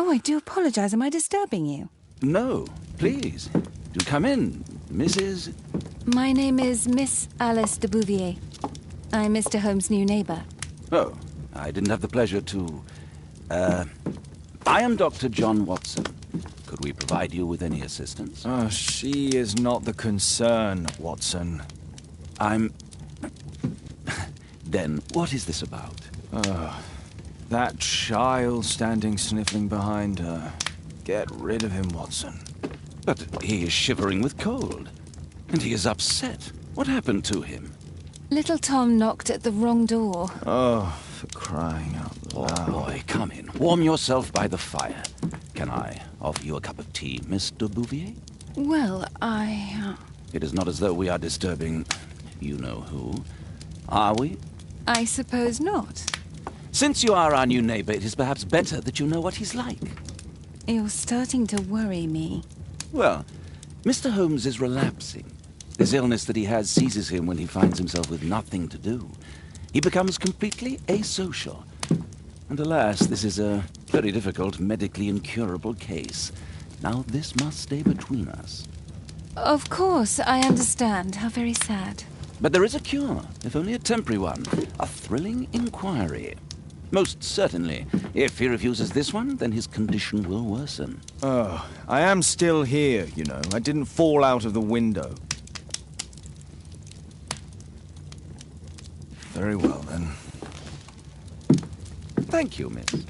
Oh, I do apologise. Am I disturbing you? No, please. Do come in, Mrs. My name is Miss Alice de Bouvier. I'm Mr. Holmes' new neighbour. Oh, I didn't have the pleasure to... I am Dr. John Watson. Could we provide you with any assistance? Oh, she is not the concern, Watson. I'm... Then, what is this about? That child standing sniffling behind her. Get rid of him, Watson. But he is shivering with cold. And he is upset. What happened to him? Little Tom knocked at the wrong door. Oh, for crying out loud. Oh, boy, come in. Warm yourself by the fire. Can I offer you a cup of tea, Miss de Bouvier? Well, It is not as though we are disturbing you-know-who, are we? I suppose not. Since you are our new neighbor, it is perhaps better that you know what he's like. You're starting to worry me. Well, Mr. Holmes is relapsing. This illness that he has seizes him when he finds himself with nothing to do. He becomes completely asocial. And alas, this is a very difficult, medically incurable case. Now this must stay between us. Of course, I understand. How very sad. But there is a cure, if only a temporary one. A thrilling inquiry. Most certainly. If he refuses this one, then his condition will worsen. Oh, I am still here, you know. I didn't fall out of the window. Very well, then. Thank you, miss.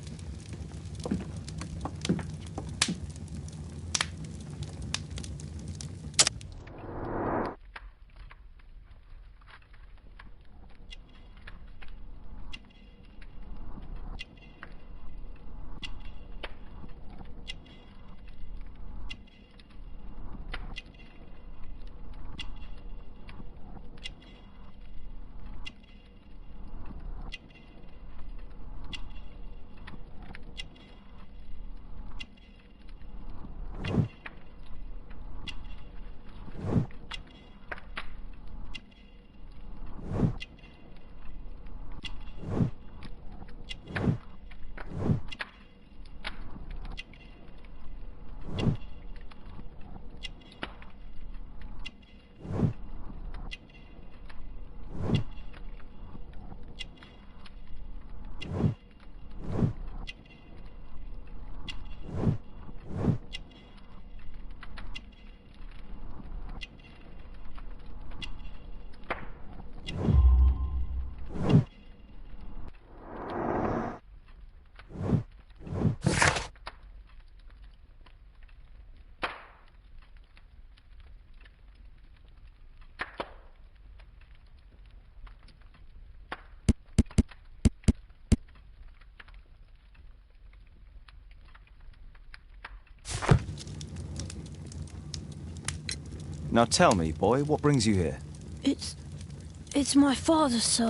Now tell me, boy, what brings you here? It's my father, sir.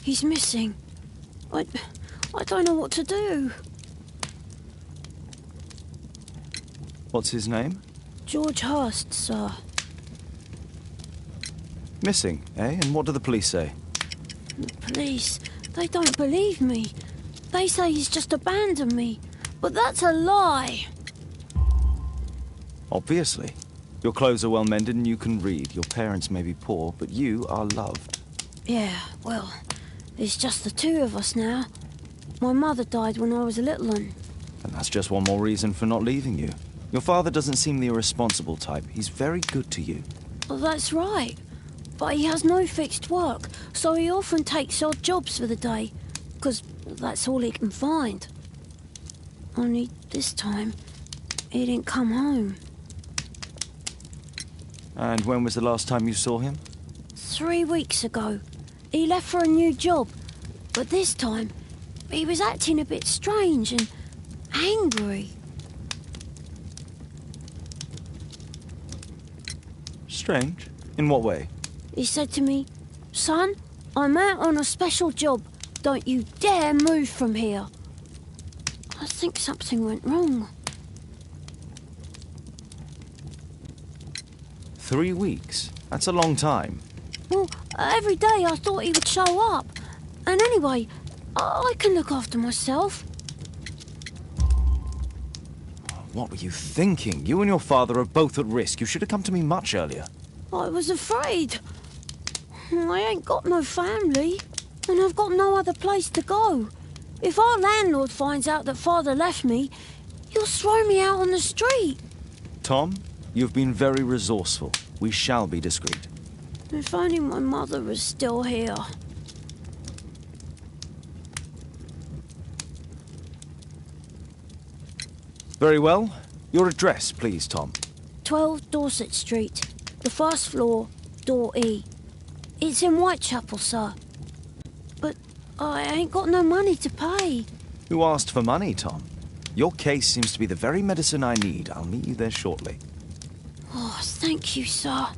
He's missing. I don't know what to do. What's his name? George Hurst, sir. Missing, eh? And what do the police say? The police, they don't believe me. They say he's just abandoned me. But that's a lie. Obviously. Your clothes are well mended and you can read. Your parents may be poor, but you are loved. Yeah, well, it's just the two of us now. My mother died when I was a little one. And that's just one more reason for not leaving you. Your father doesn't seem the irresponsible type. He's very good to you. Well, that's right. But he has no fixed work, so he often takes odd jobs for the day, because that's all he can find. Only this time, he didn't come home. And when was the last time you saw him? 3 weeks ago. He left for a new job, but this time, he was acting a bit strange and angry. Strange? In what way? He said to me, "Son, I'm out on a special job. Don't you dare move from here." I think something went wrong. 3 weeks? That's a long time. Well, every day I thought he would show up. And anyway, I can look after myself. What were you thinking? You and your father are both at risk. You should have come to me much earlier. I was afraid. I ain't got no family, and I've got no other place to go. If our landlord finds out that Father left me, he'll throw me out on the street. Tom, you've been very resourceful. We shall be discreet. If only my mother was still here. Very well. Your address, please, Tom. 12 Dorset Street, the first floor, door E. It's in Whitechapel, sir. But I ain't got no money to pay. Who asked for money, Tom? Your case seems to be the very medicine I need. I'll meet you there shortly. Oh, thank you, sir.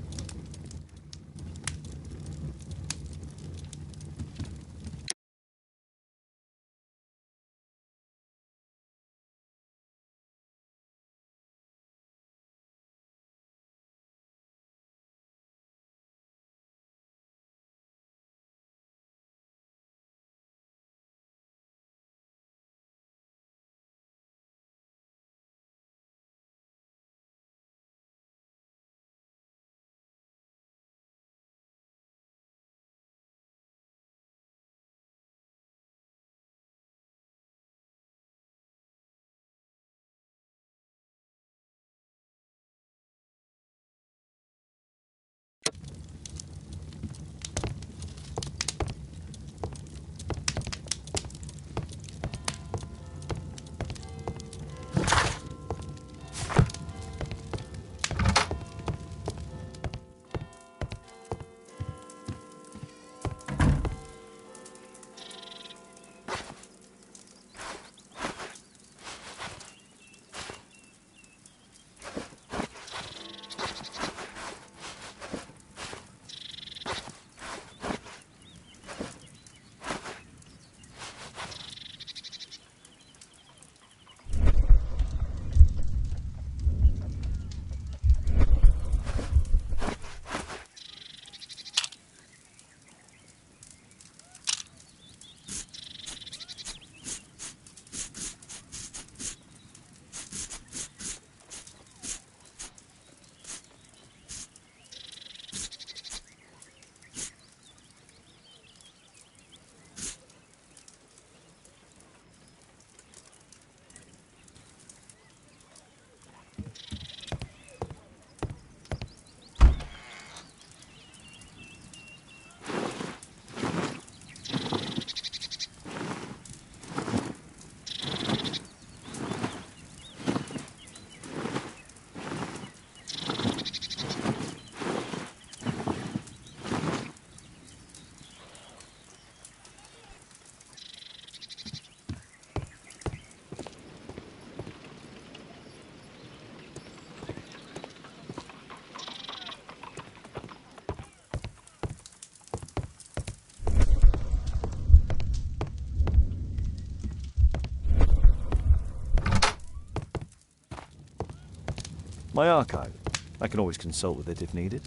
My archive. I can always consult with it if needed.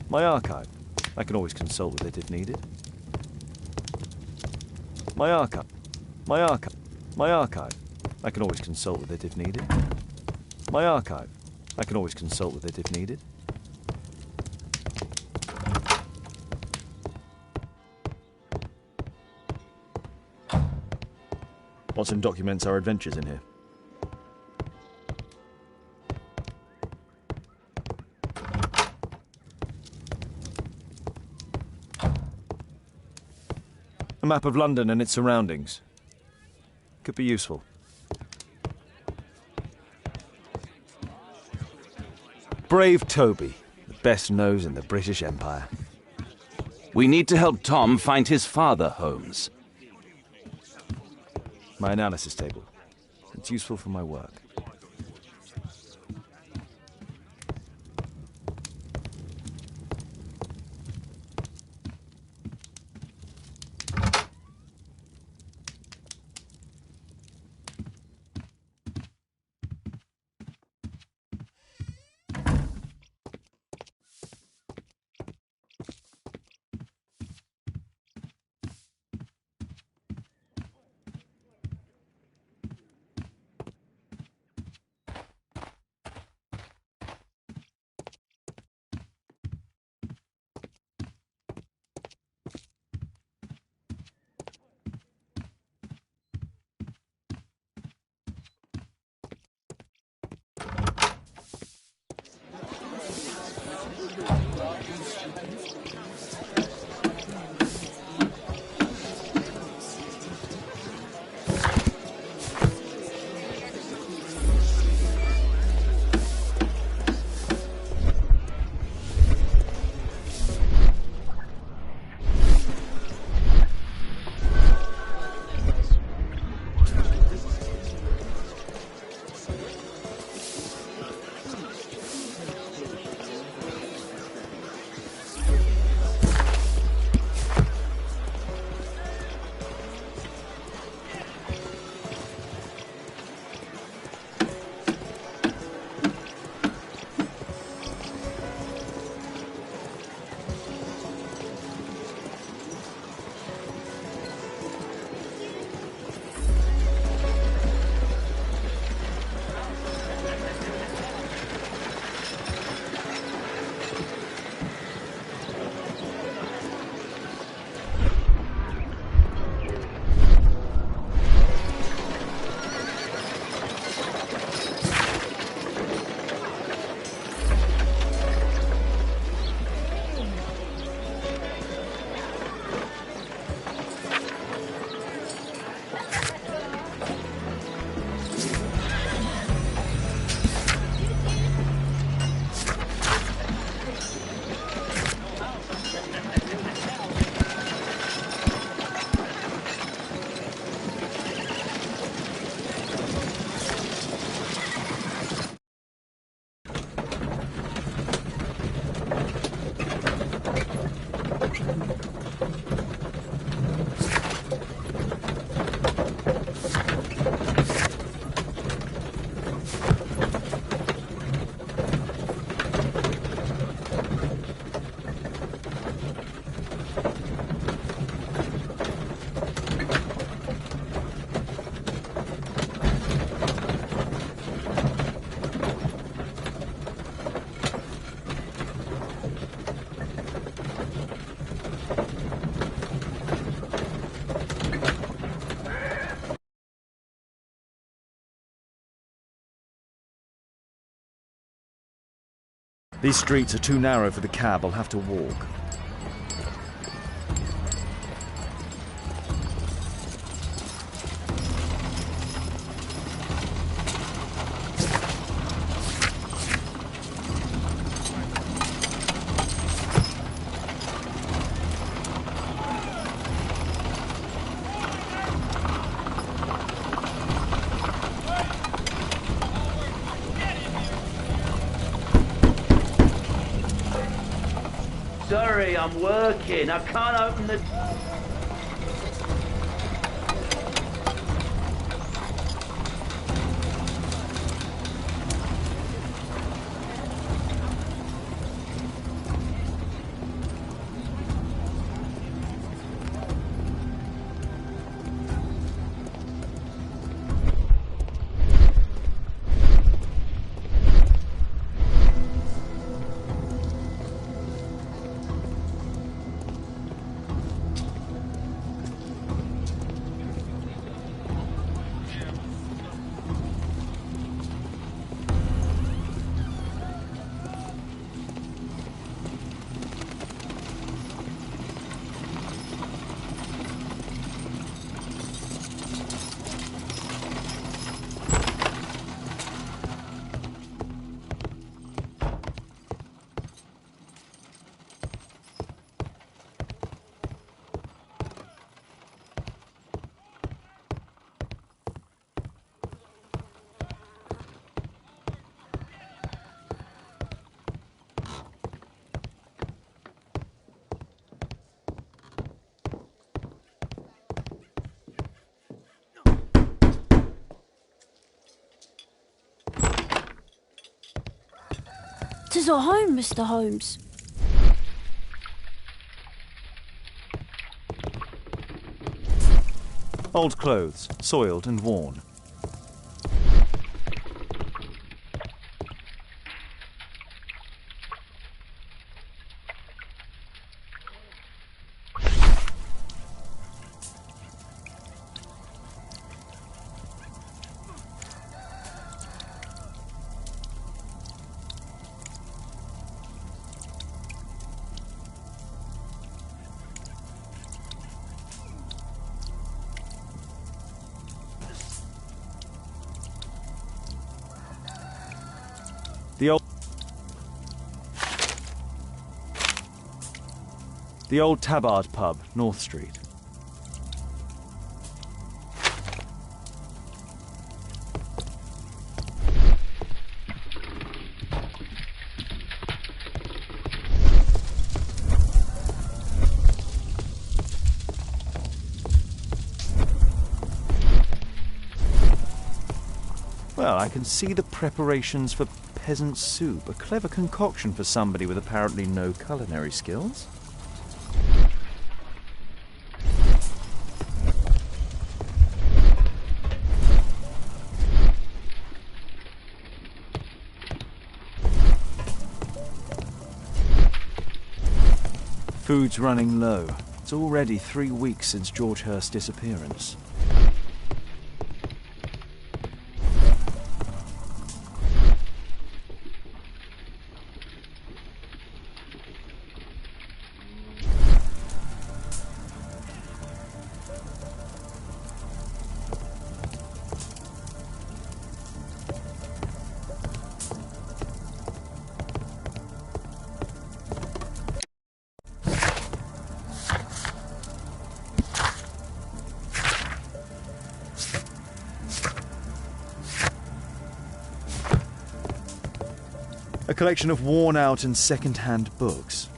My archive. I can always consult with it if needed. My archive. My archive. My archive. I can always consult with it if needed. My archive. I can always consult with it if needed. Watson documents our adventures in here. A map of London and its surroundings. Could be useful. Brave Toby, the best nose in the British Empire. We need to help Tom find his father, Holmes. My analysis table. It's useful for my work. These streets are too narrow for the cab. I'll have to walk. Sorry, I'm working. I can't open the... Tis our home, Mr. Holmes. Old clothes, soiled and worn. The old Tabard pub, North Street. Well, I can see the preparations for peasant soup, a clever concoction for somebody with apparently no culinary skills. Food's running low. It's already 3 weeks since George Hurst's disappearance. A collection of worn-out and second-hand books.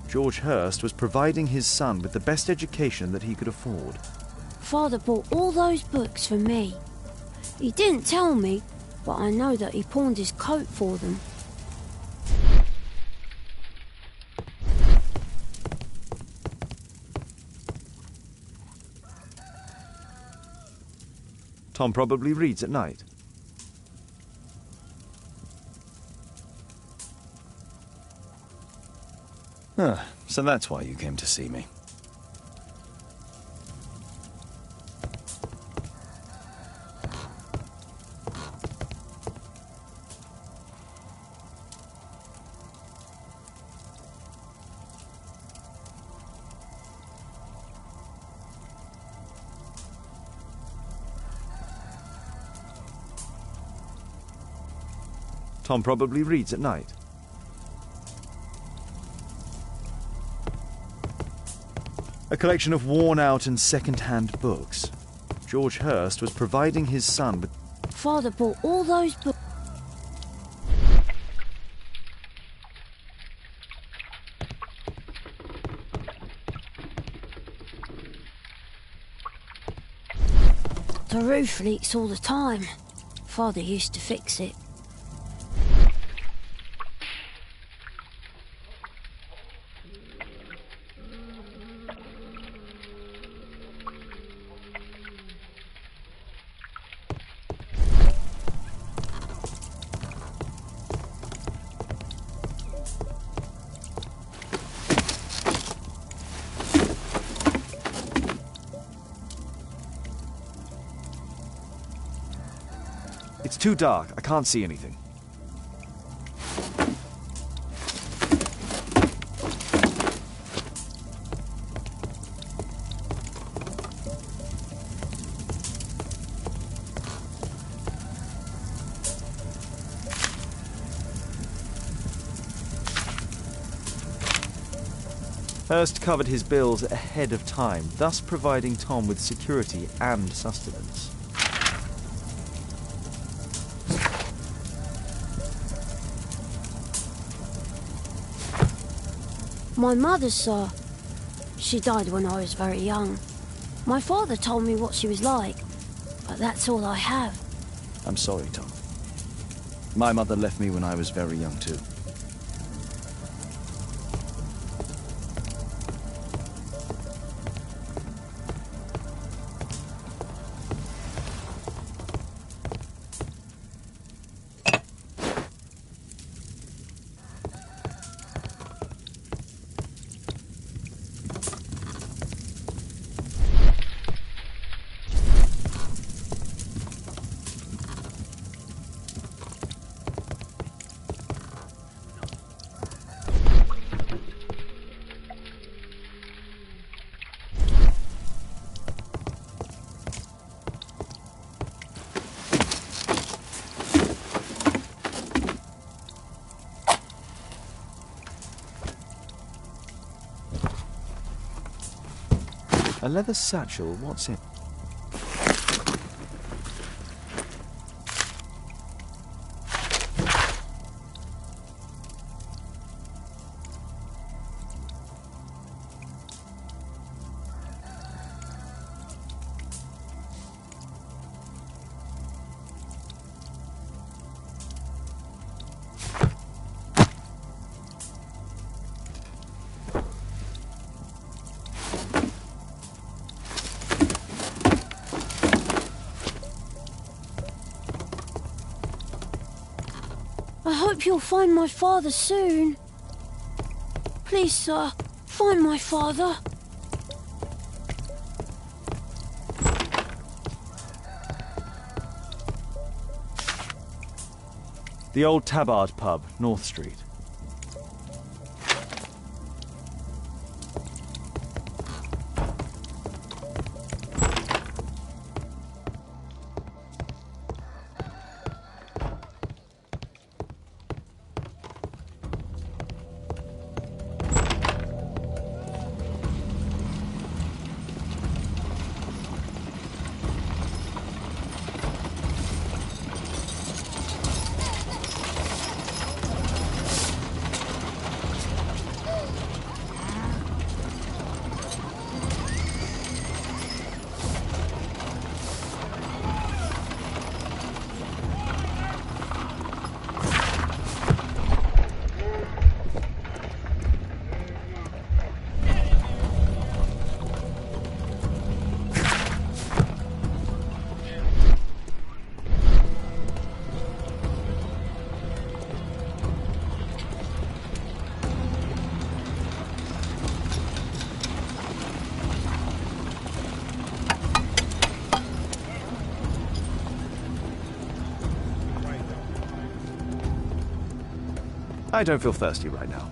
George Hurst was providing his son with the best education that he could afford. Father bought all those books for me. He didn't tell me, but I know that he pawned his coat for them. Tom probably reads at night. So that's why you came to see me. Tom probably reads at night. A collection of worn-out and second-hand books. George Hurst was providing his son with... Father bought all those books. The roof leaks all the time. Father used to fix it. It's too dark. I can't see anything. Hurst covered his bills ahead of time, thus providing Tom with security and sustenance. My mother, sir. She died when I was very young. My father told me what she was like, but that's all I have. I'm sorry, Tom. My mother left me when I was very young, too. leather satchel, what's in? I hope you'll find my father soon. Please, sir, find my father. The Old Tabard Pub, North Street. I don't feel thirsty right now.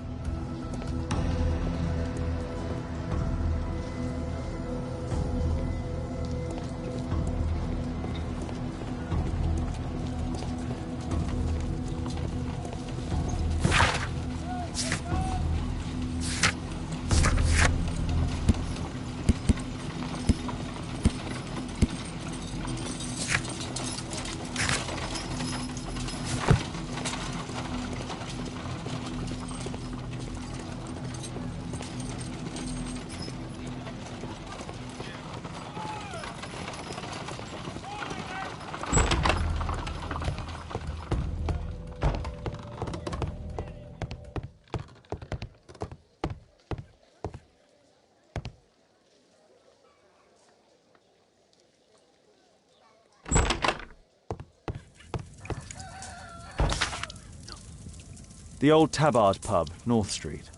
The Old Tabard Pub, North Street.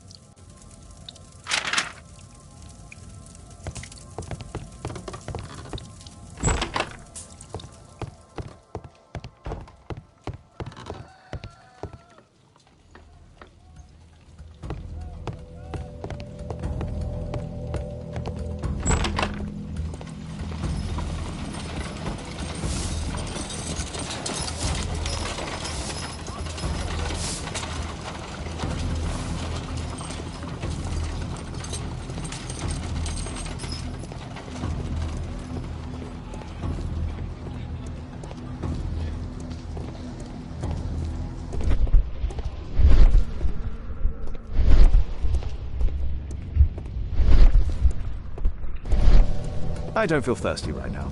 I don't feel thirsty right now.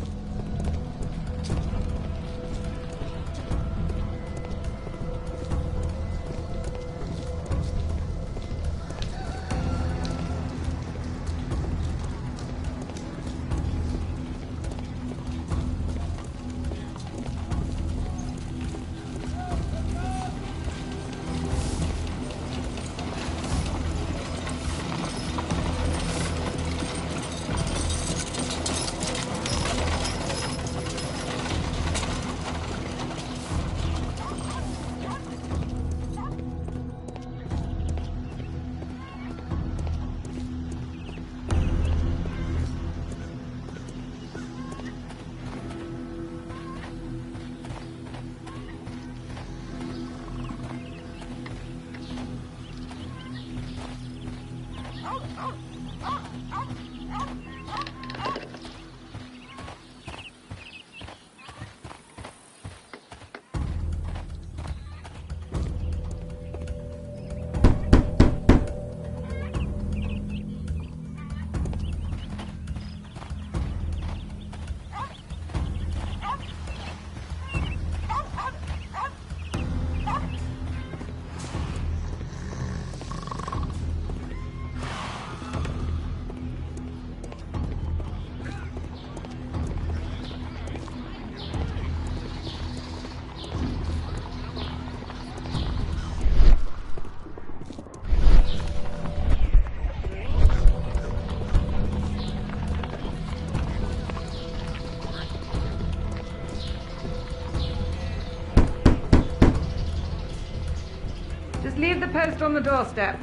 post on the doorstep.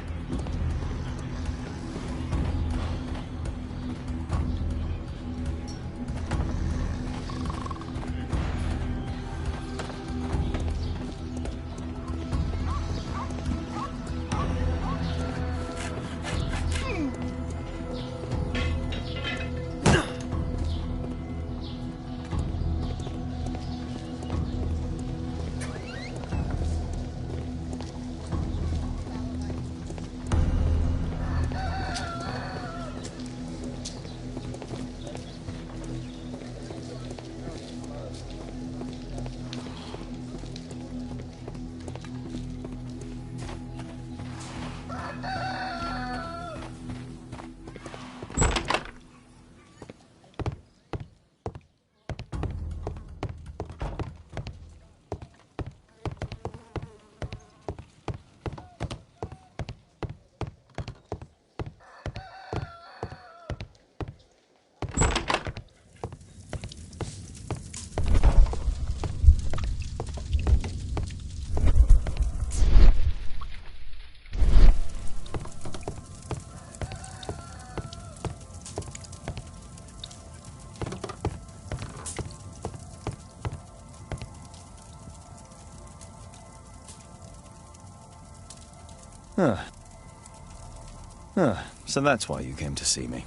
So that's why you came to see me.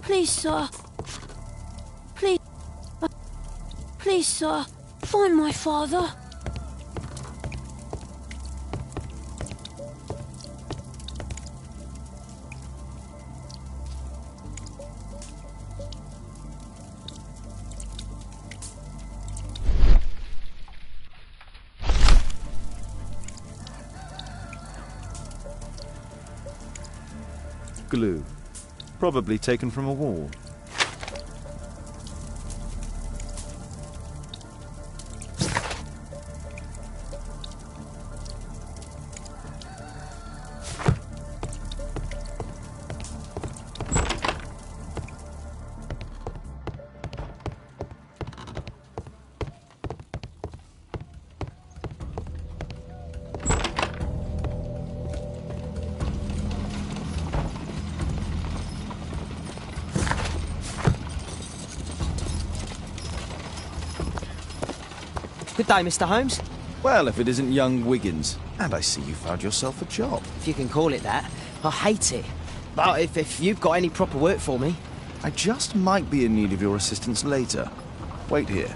Please, sir. Please. Please, sir. Find my father. Glue. Probably taken from a wall. Good day, Mr. Holmes. Well, if it isn't young Wiggins. And I see you found yourself a job. If you can call it that. I hate it. But if you've got any proper work for me... I just might be in need of your assistance later. Wait here.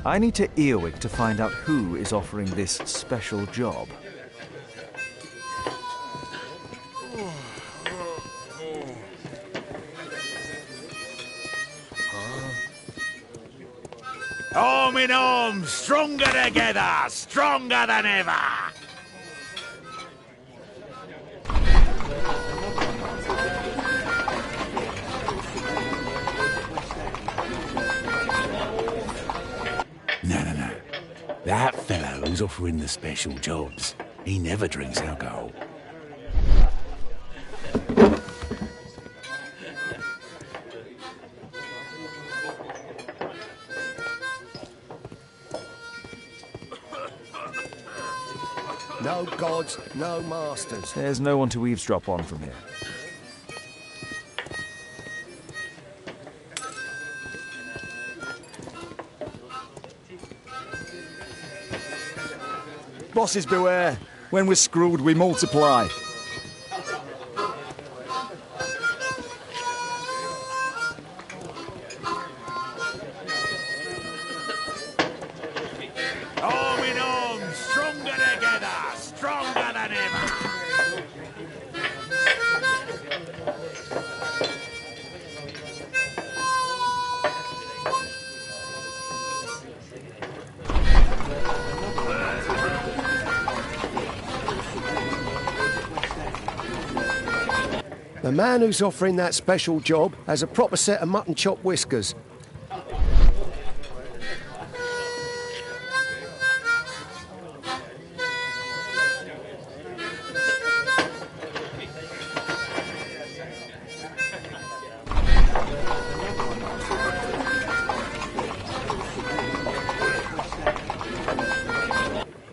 I need to earwig to find out who is offering this special job. Arm in arm, stronger together, stronger than ever! No. That fellow who's offering the special jobs, he never drinks alcohol. No gods, no masters. There's no one to eavesdrop on from here. Bosses beware. When we're screwed, we multiply. Arm in arm, stronger together, stronger than ever. The man who's offering that special job has a proper set of mutton chop whiskers.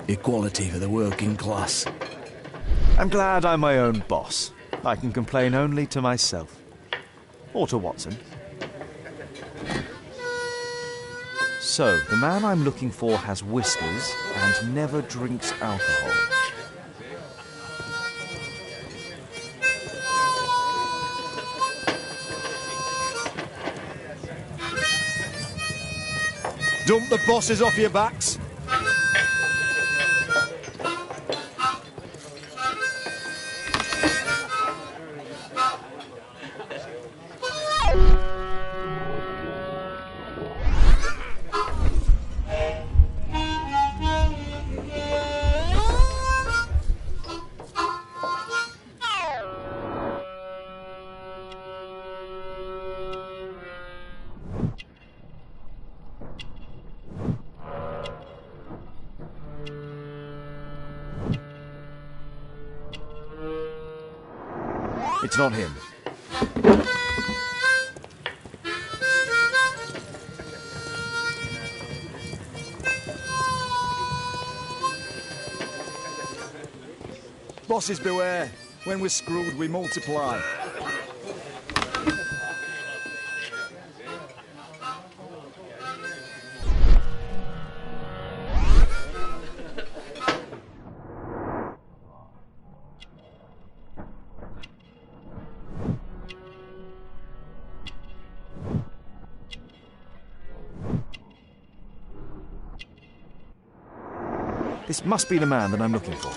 Equality for the working class. I'm glad I'm my own boss. I can complain only to myself. Or to Watson. So, the man I'm looking for has whiskers and never drinks alcohol. Dump the bosses off your backs. It's not him. Bosses beware. When we're screwed, we multiply. This must be the man that I'm looking for.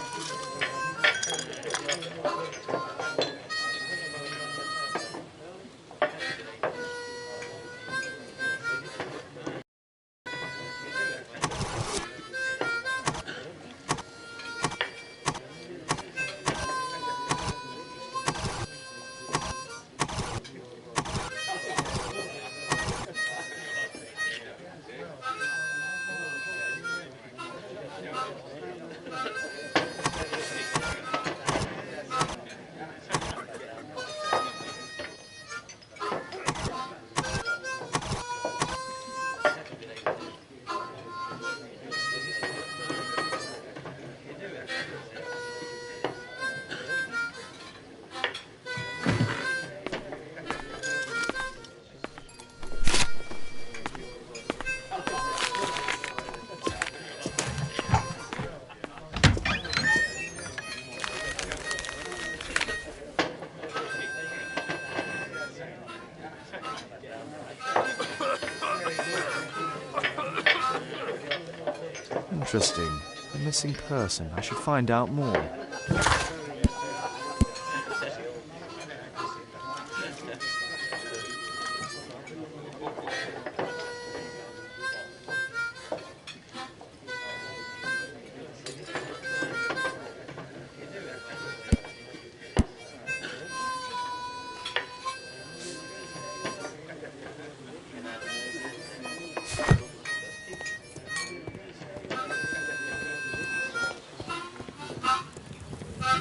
Interesting. A missing person. I should find out more.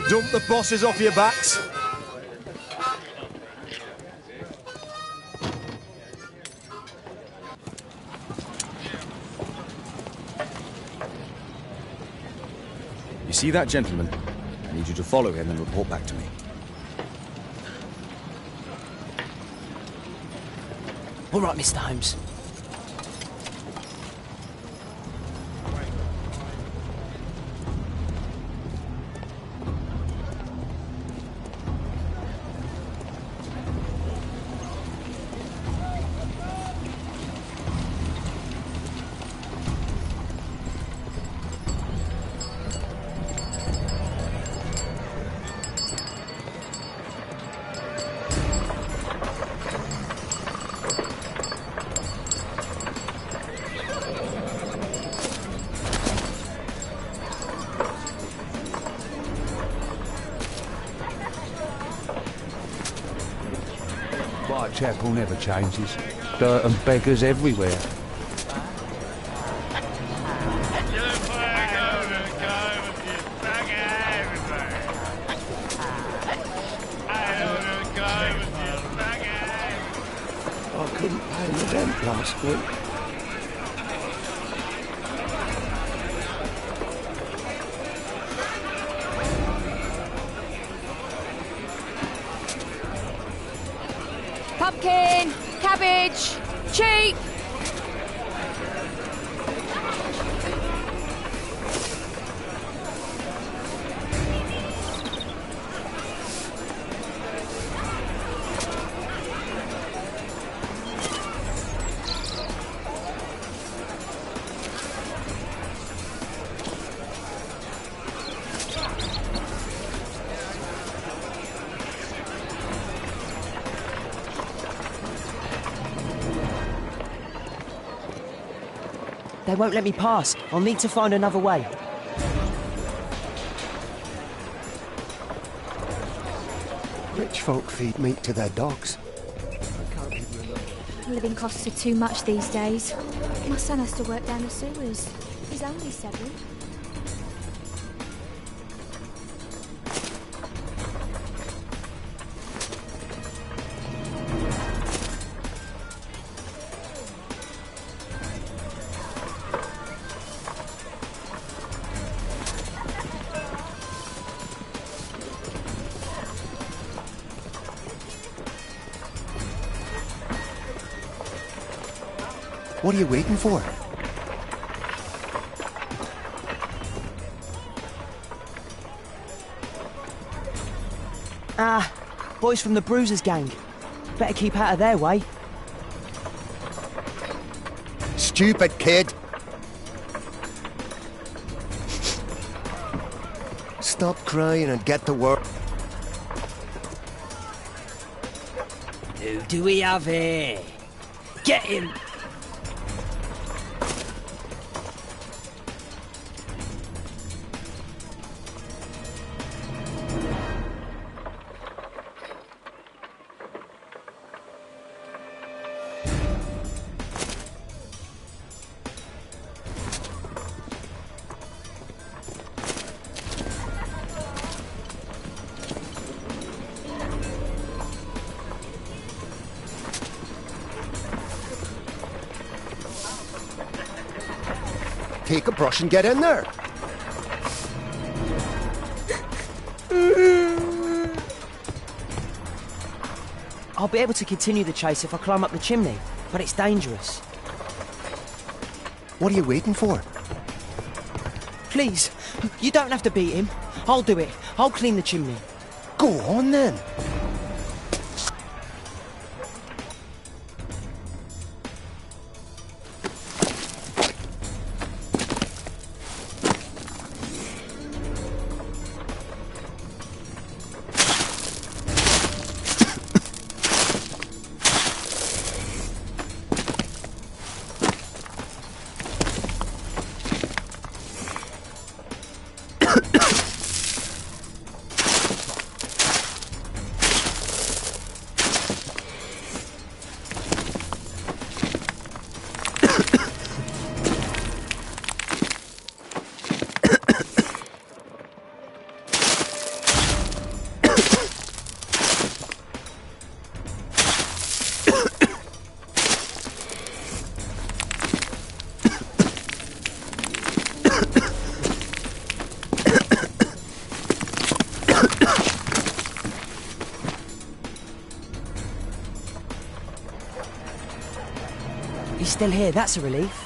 Dump the bosses off your backs. You see that gentleman? I need you to follow him and report back to me. All right, Mr. Holmes. Whitechapel never changes. Dirt and beggars everywhere. I couldn't pay the rent last week. Pumpkin! Cabbage! Cheap! They won't let me pass. I'll need to find another way. Rich folk feed meat to their dogs. Living costs are too much these days. My son has to work down the sewers. He's only 7. What are you waiting for? Ah, boys from the Bruisers gang. Better keep out of their way. Stupid kid! Stop crying and get to work. Who do we have here? Get him! Take a brush and get in there. I'll be able to continue the chase if I climb up the chimney, but it's dangerous. What are you waiting for? Please, you don't have to beat him. I'll do it. I'll clean the chimney. Go on then. He's still here, that's a relief.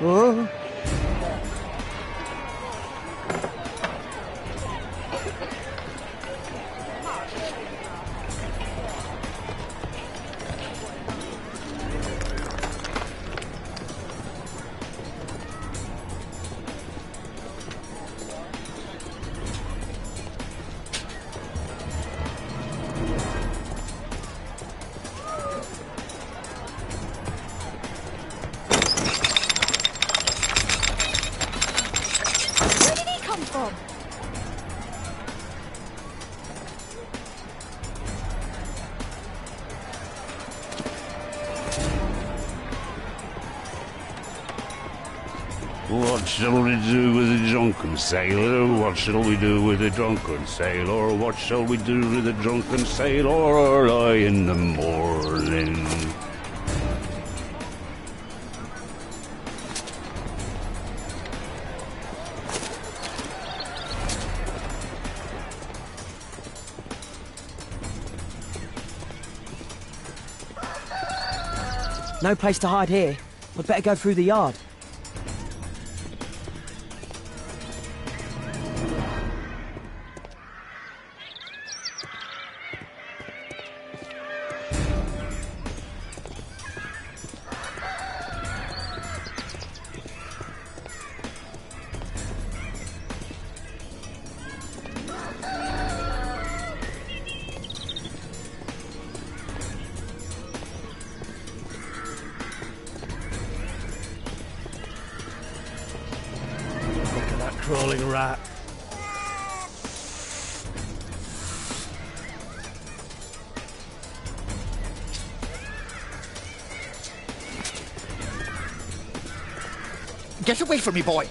Oh. What shall we do with a drunken sailor? What shall we do with a drunken sailor? What shall we do with a drunken sailor early in the morning? No place to hide here. We'd better go through the yard. Crawling rat. Get away from me, boy!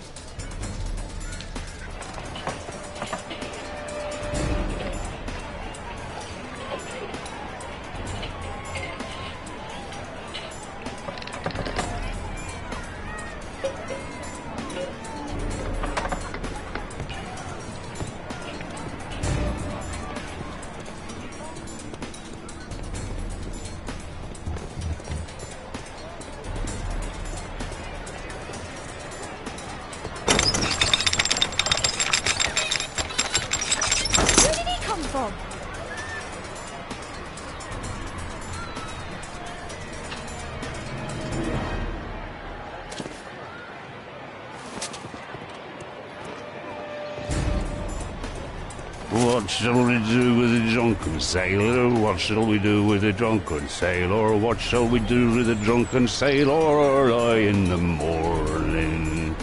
What shall we do with a drunken sailor? What shall we do with a drunken sailor? What shall we do with a drunken sailor early in the morning?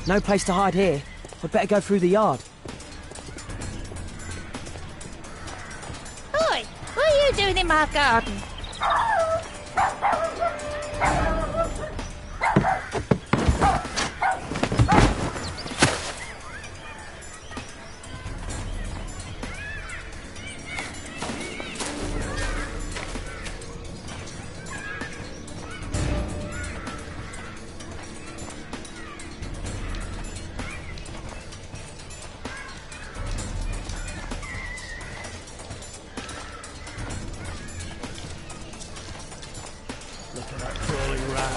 No place to hide here. We'd better go through the yard. Oi! What are you doing in my garden? Look at that crawling rat.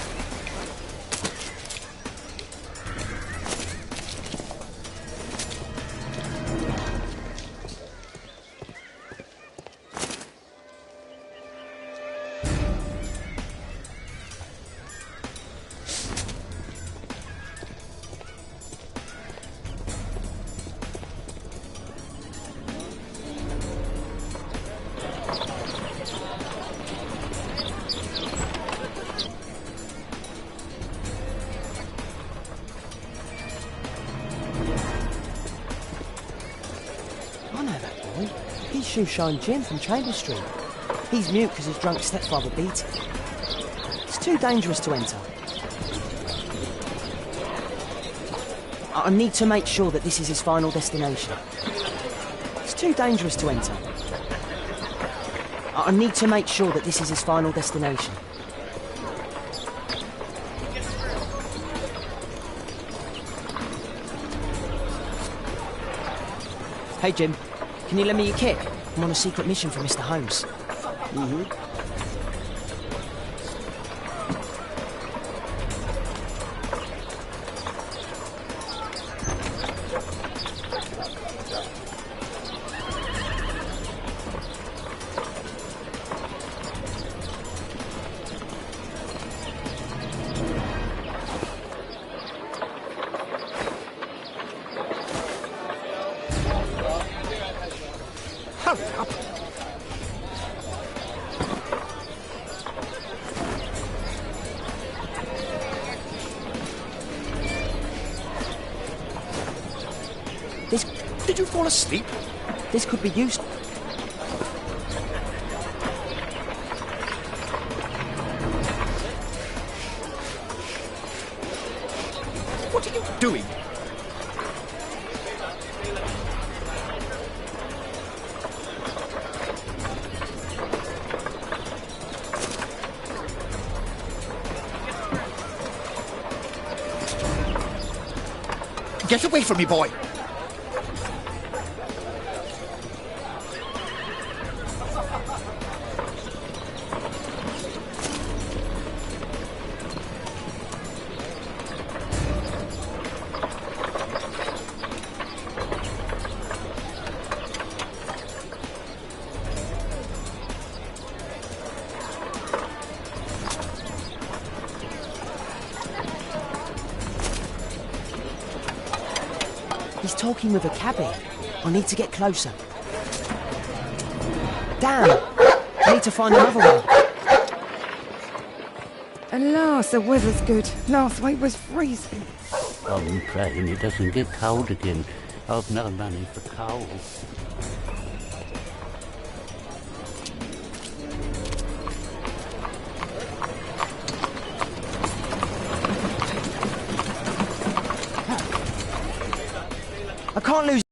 He's Shoeshine Jim from Chambers Street. He's mute because his drunk stepfather beat him. It's too dangerous to enter. I need to make sure that this is his final destination. It's too dangerous to enter. I need to make sure that this is his final destination. Hey, Jim. Can you lend me your kit? I'm on a secret mission for Mr. Holmes. Hurry up! Did you fall asleep? This could be used. What are you doing? Get away from me, boy! He's talking with a cabbie. I need to get closer. Damn! I need to find another one. Alas, the weather's good. Last week was freezing. I'm praying it doesn't get cold again. I've no money for coal. I can't lose.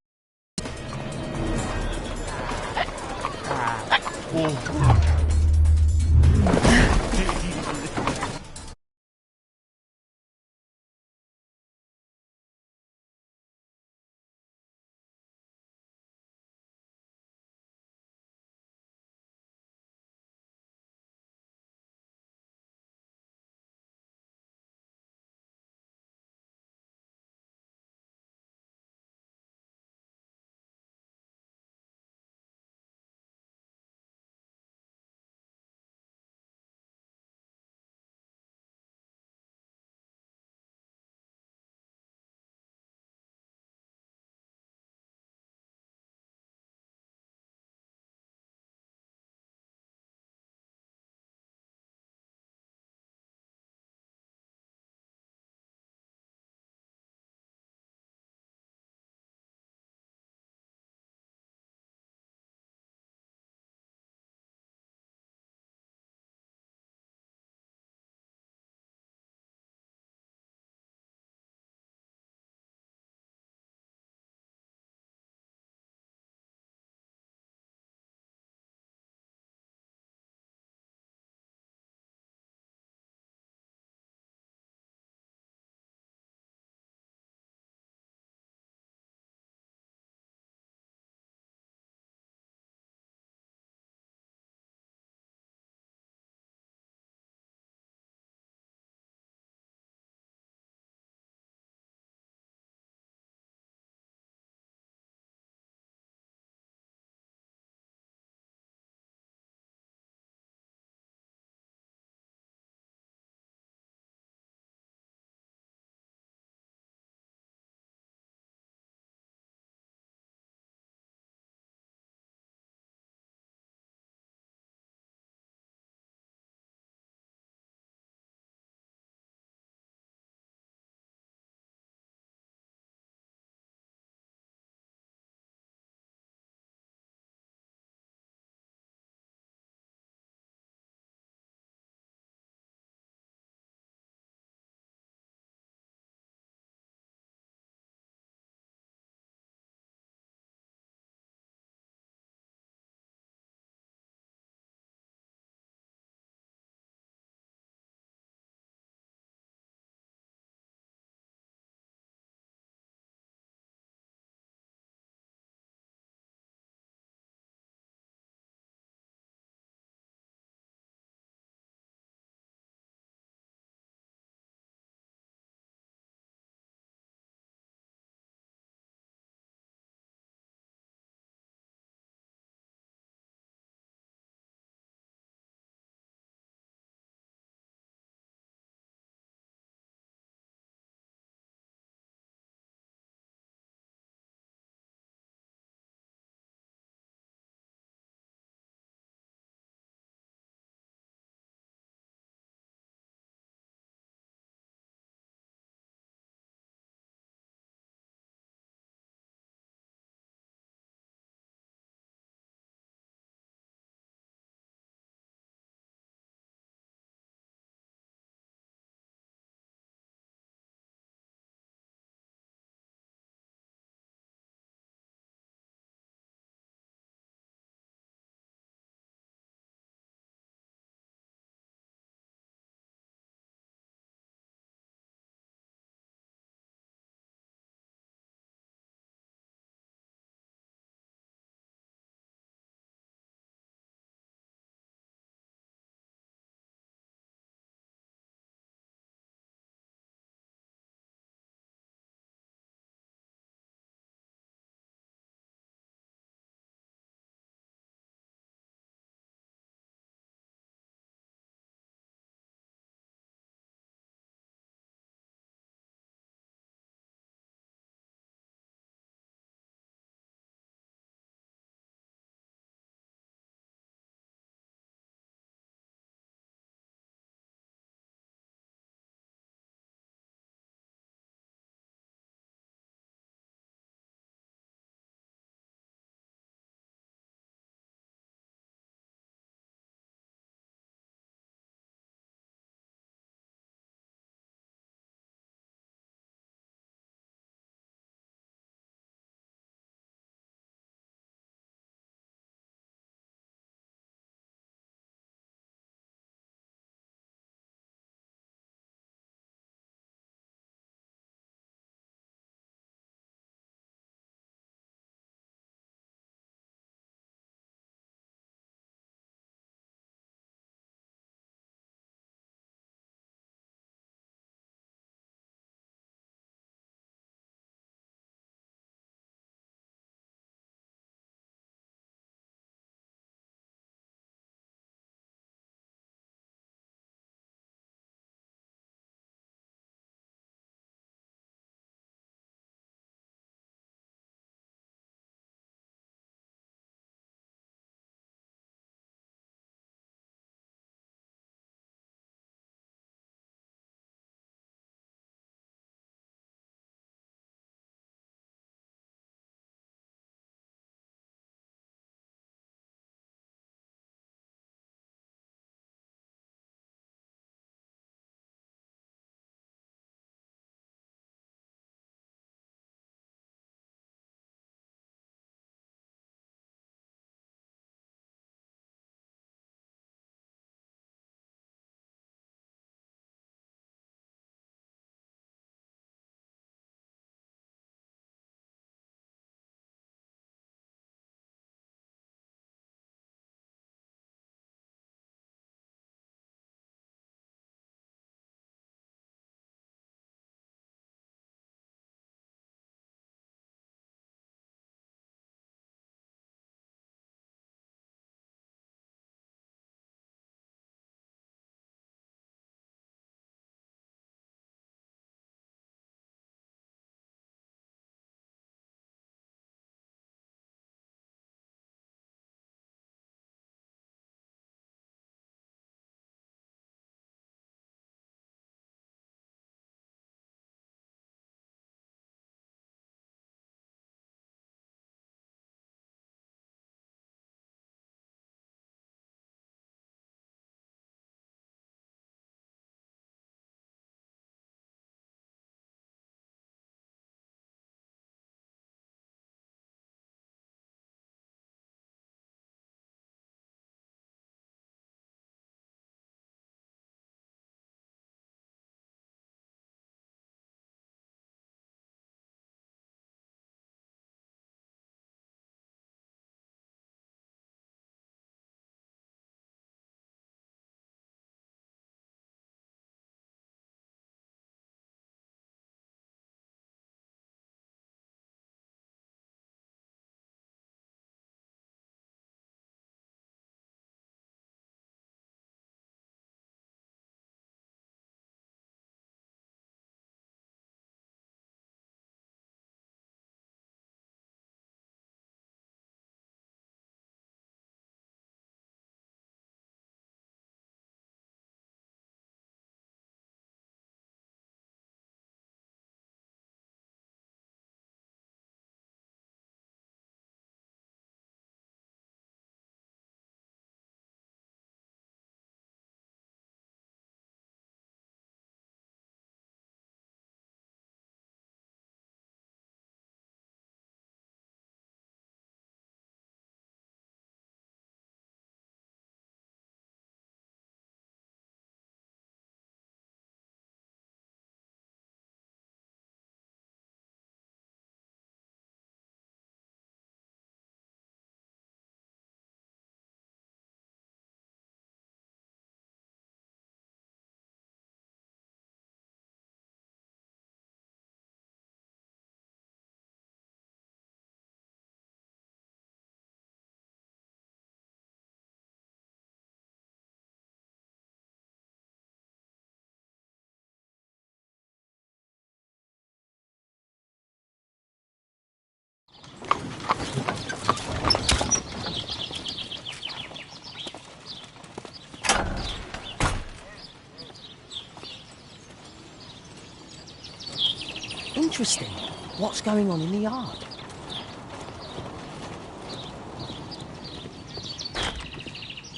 interesting. What's going on in the yard?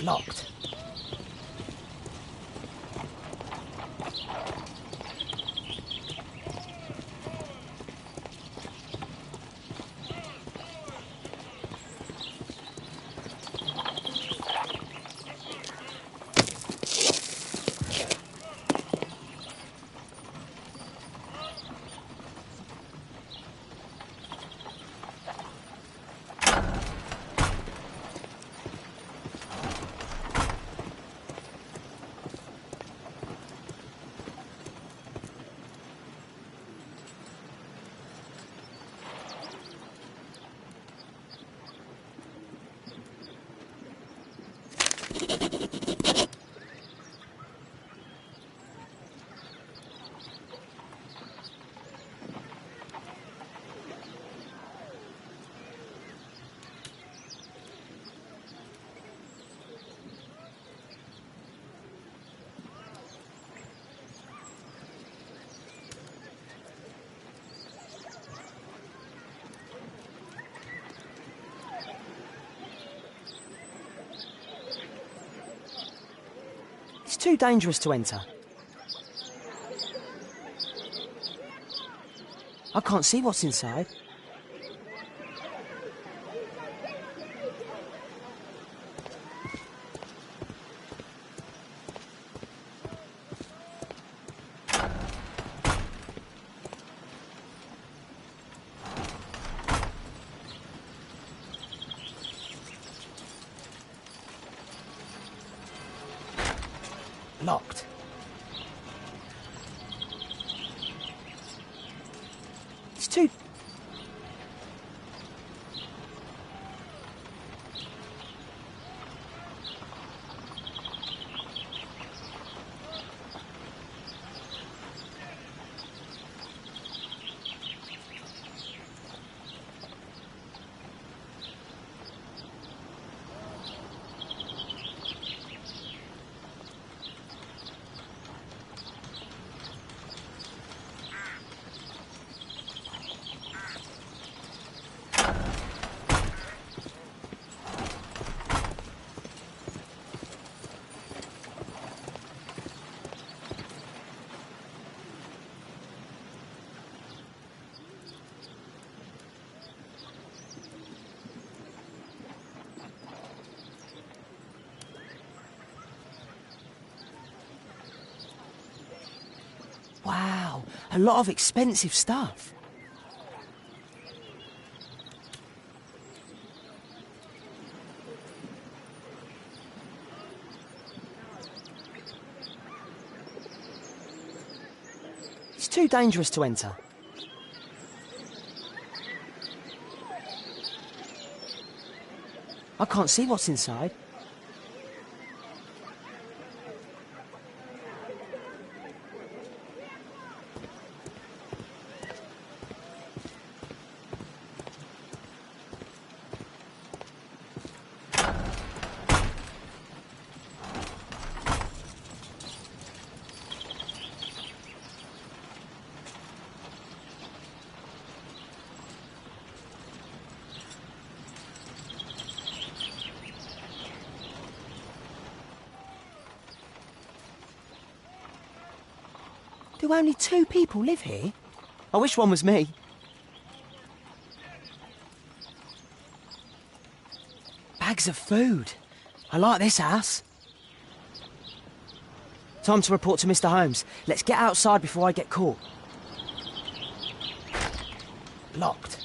Locked. It's too dangerous to enter. I can't see what's inside. Locked. It's too... Wow, a lot of expensive stuff. It's too dangerous to enter. I can't see what's inside. Do only 2 people live here? I wish one was me. Bags of food. I like this house. Time to report to Mr. Holmes. Let's get outside before I get caught. Locked.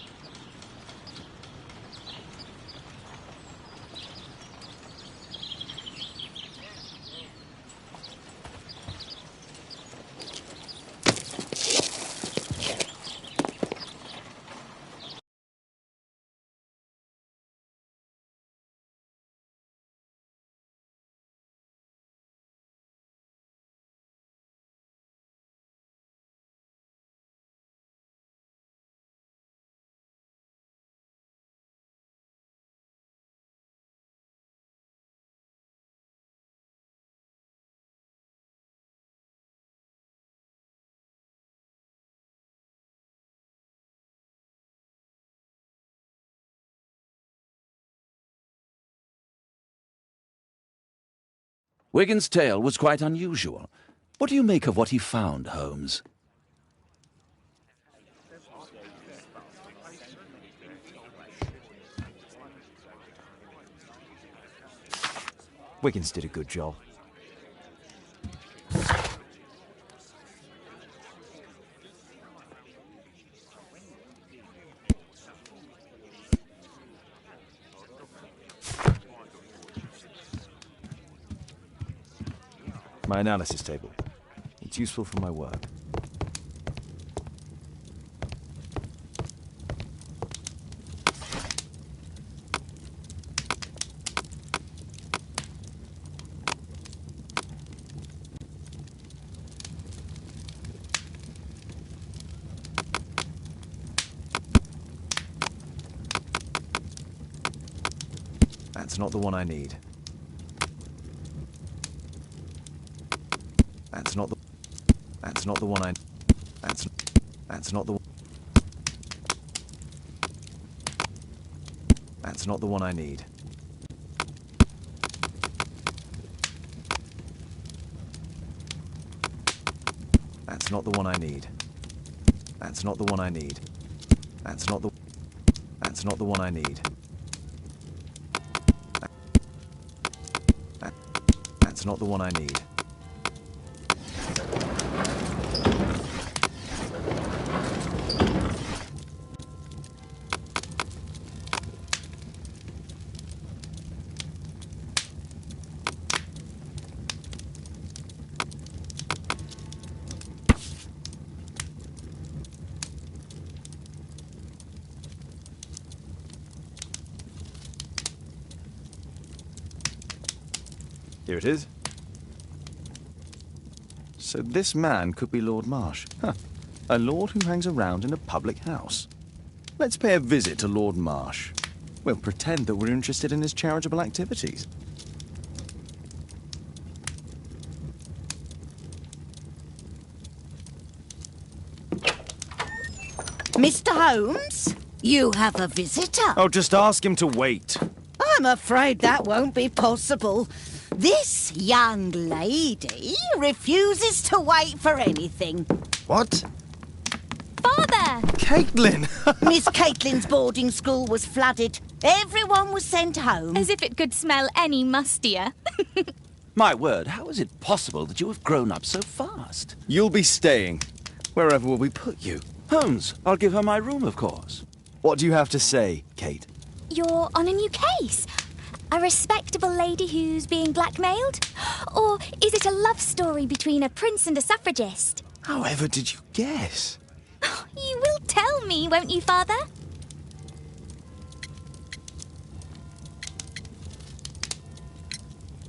Wigan's tale was quite unusual. What do you make of what he found, Holmes? Wiggins did a good job. My analysis table. It's useful for my work. That's not the one I need. That's not the one I... That's not the one... That's not the one I need. That's not the one I need. That's not the one I need. That's not the... That's not the one I need. That's not the one I need. Here it is. So this man could be Lord Marsh. Huh. A lord who hangs around in a public house. Let's pay a visit to Lord Marsh. We'll pretend that we're interested in his charitable activities. Mr. Holmes, you have a visitor. Oh, just ask him to wait. I'm afraid that won't be possible. This young lady refuses to wait for anything. What? Father! Caitlin! Miss Caitlin's boarding school was flooded. Everyone was sent home. As if it could smell any mustier. My word, how is it possible that you have grown up so fast? You'll be staying. Wherever will we put you? Holmes, I'll give her my room, of course. What do you have to say, Kate? You're on a new case. A respectable lady who's being blackmailed? Or is it a love story between a prince and a suffragist? However did you guess? You will tell me, won't you, Father?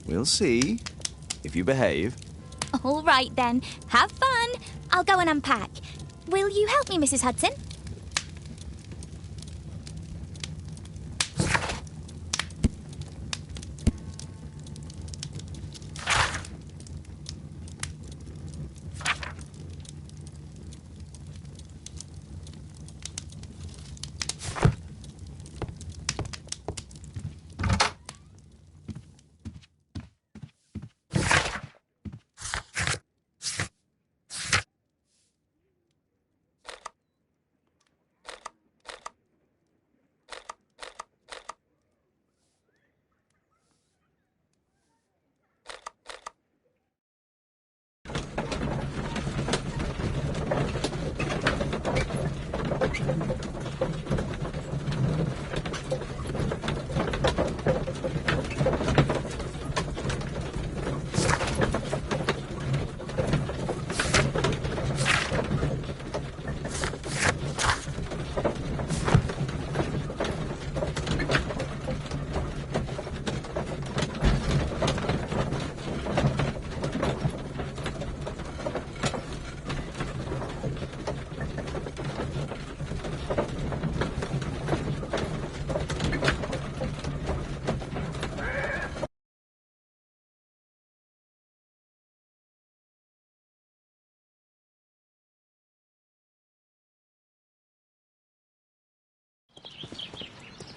We'll see, if you behave. All right, then. Have fun. I'll go and unpack. Will you help me, Mrs. Hudson?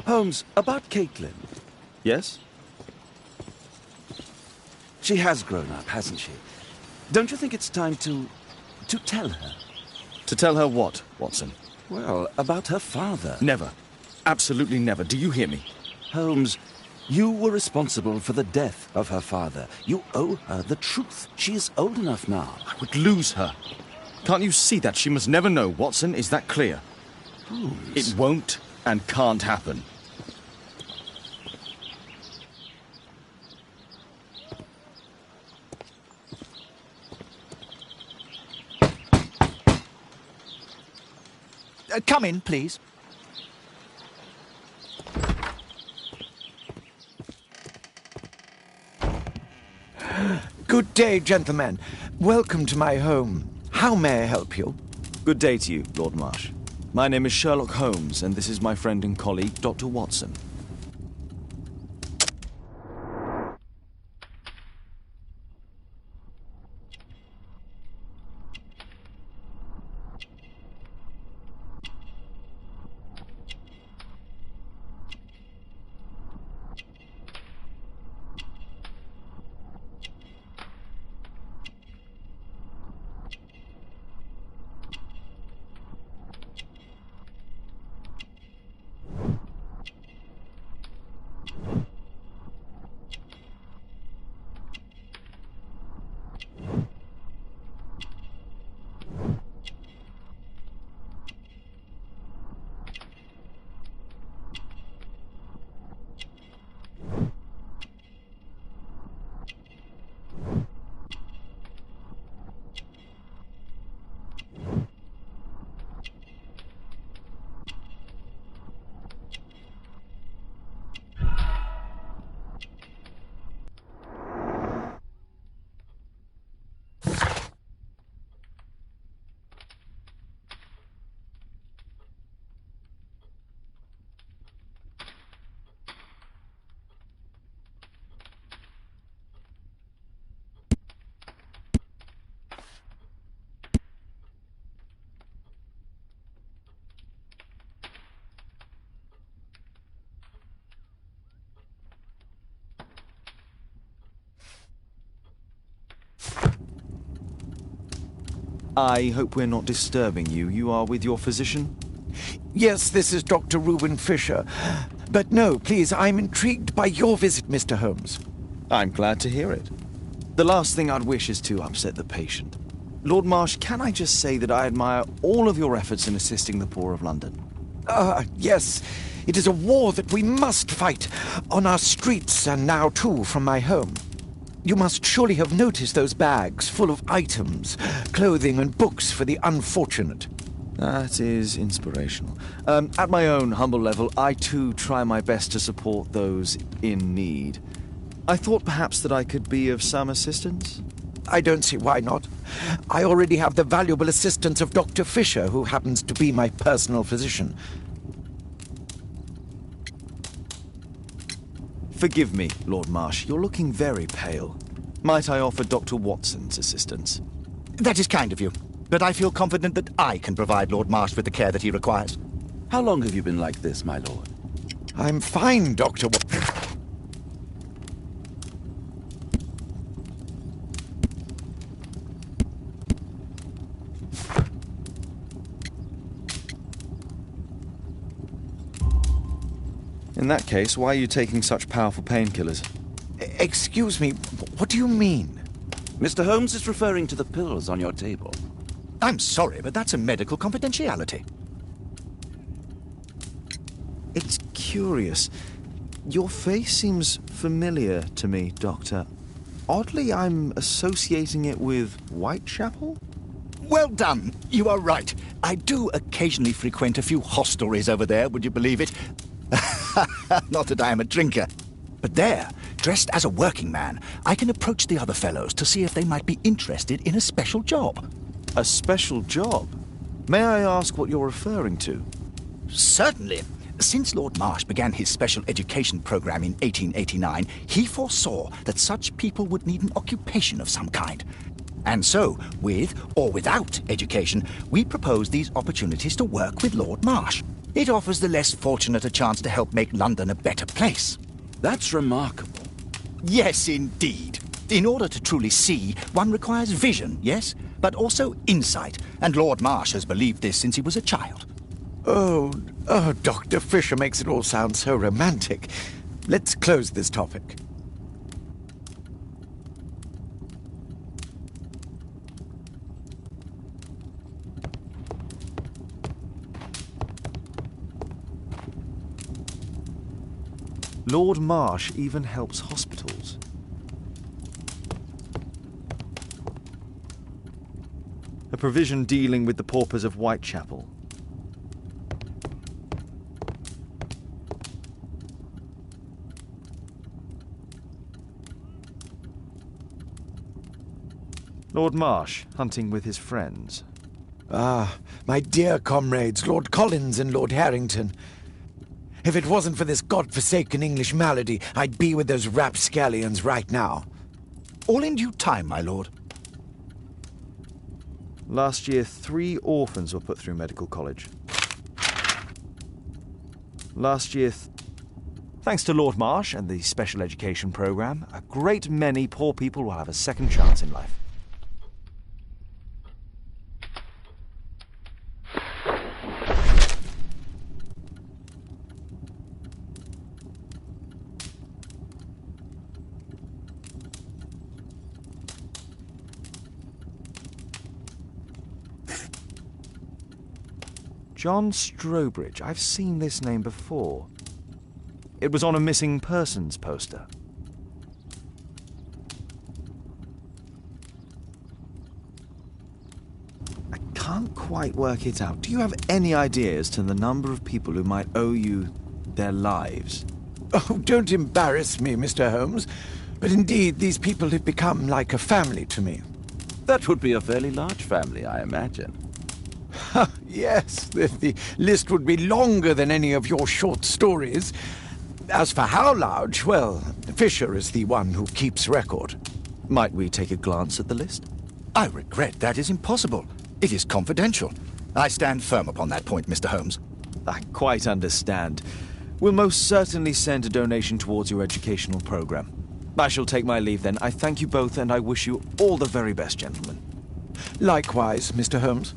Holmes, about Caitlin. Yes? She has grown up, hasn't she? Don't you think it's time to tell her? To tell her what, Watson? Well, about her father. Never. Absolutely never. Do you hear me? Holmes, you were responsible for the death of her father. You owe her the truth. She is old enough now. I would lose her. Can't you see that? She must never know, Watson. Is that clear? Holmes. It won't and can't happen. Come in, please. Good day, gentlemen. Welcome to my home. How may I help you? Good day to you, Lord Marsh. My name is Sherlock Holmes, and this is my friend and colleague, Dr. Watson. I hope we're not disturbing you. You are with your physician? Yes, this is Dr. Reuben Fisher. But no, please, I'm intrigued by your visit, Mr. Holmes. I'm glad to hear it. The last thing I'd wish is to upset the patient. Lord Marsh, can I just say that I admire all of your efforts in assisting the poor of London? Yes. It is a war that we must fight, on our streets and now, too, from my home. You must surely have noticed those bags full of items, clothing and books for the unfortunate. That is inspirational. At my own humble level, I too try my best to support those in need. I thought perhaps that I could be of some assistance. I don't see why not. I already have the valuable assistance of Dr. Fisher, who happens to be my personal physician. Forgive me, Lord Marsh. You're looking very pale. Might I offer Dr. Watson's assistance? That is kind of you, but I feel confident that I can provide Lord Marsh with the care that he requires. How long have you been like this, my lord? I'm fine, Dr. In that case, why are you taking such powerful painkillers? Excuse me, what do you mean? Mr. Holmes is referring to the pills on your table. I'm sorry, but that's a medical confidentiality. It's curious. Your face seems familiar to me, Doctor. Oddly, I'm associating it with Whitechapel? Well done. You are right. I do occasionally frequent a few hostelries over there, would you believe it? Not that I am a drinker. But there, dressed as a working man, I can approach the other fellows to see if they might be interested in a special job. A special job? May I ask what you're referring to? Certainly. Since Lord Marsh began his special education program in 1889, he foresaw that such people would need an occupation of some kind. And so, with or without education, we propose these opportunities to work with Lord Marsh. It offers the less fortunate a chance to help make London a better place. That's remarkable. Yes, indeed. In order to truly see, one requires vision, yes, but also insight, and Lord Marsh has believed this since he was a child. Oh, Dr. Fisher makes it all sound so romantic. Let's close this topic. Lord Marsh even helps hospitals. A provision dealing with the paupers of Whitechapel. Lord Marsh hunting with his friends. Ah, my dear comrades, Lord Collins and Lord Harrington. If it wasn't for this godforsaken English malady, I'd be with those rapscallions right now. All in due time, my lord. Last year, 3 orphans were put through medical college. Last year, thanks to Lord Marsh and the special education programme, a great many poor people will have a second chance in life. John Strobridge. I've seen this name before. It was on a missing persons poster. I can't quite work it out. Do you have any idea as to the number of people who might owe you their lives? Oh, don't embarrass me, Mr. Holmes. But indeed, these people have become like a family to me. That would be a fairly large family, I imagine. Yes, the list would be longer than any of your short stories. As for how large, well, Fisher is the one who keeps record. Might we take a glance at the list? I regret that is impossible. It is confidential. I stand firm upon that point, Mr. Holmes. I quite understand. We'll most certainly send a donation towards your educational program. I shall take my leave then. I thank you both and I wish you all the very best, gentlemen. Likewise, Mr. Holmes.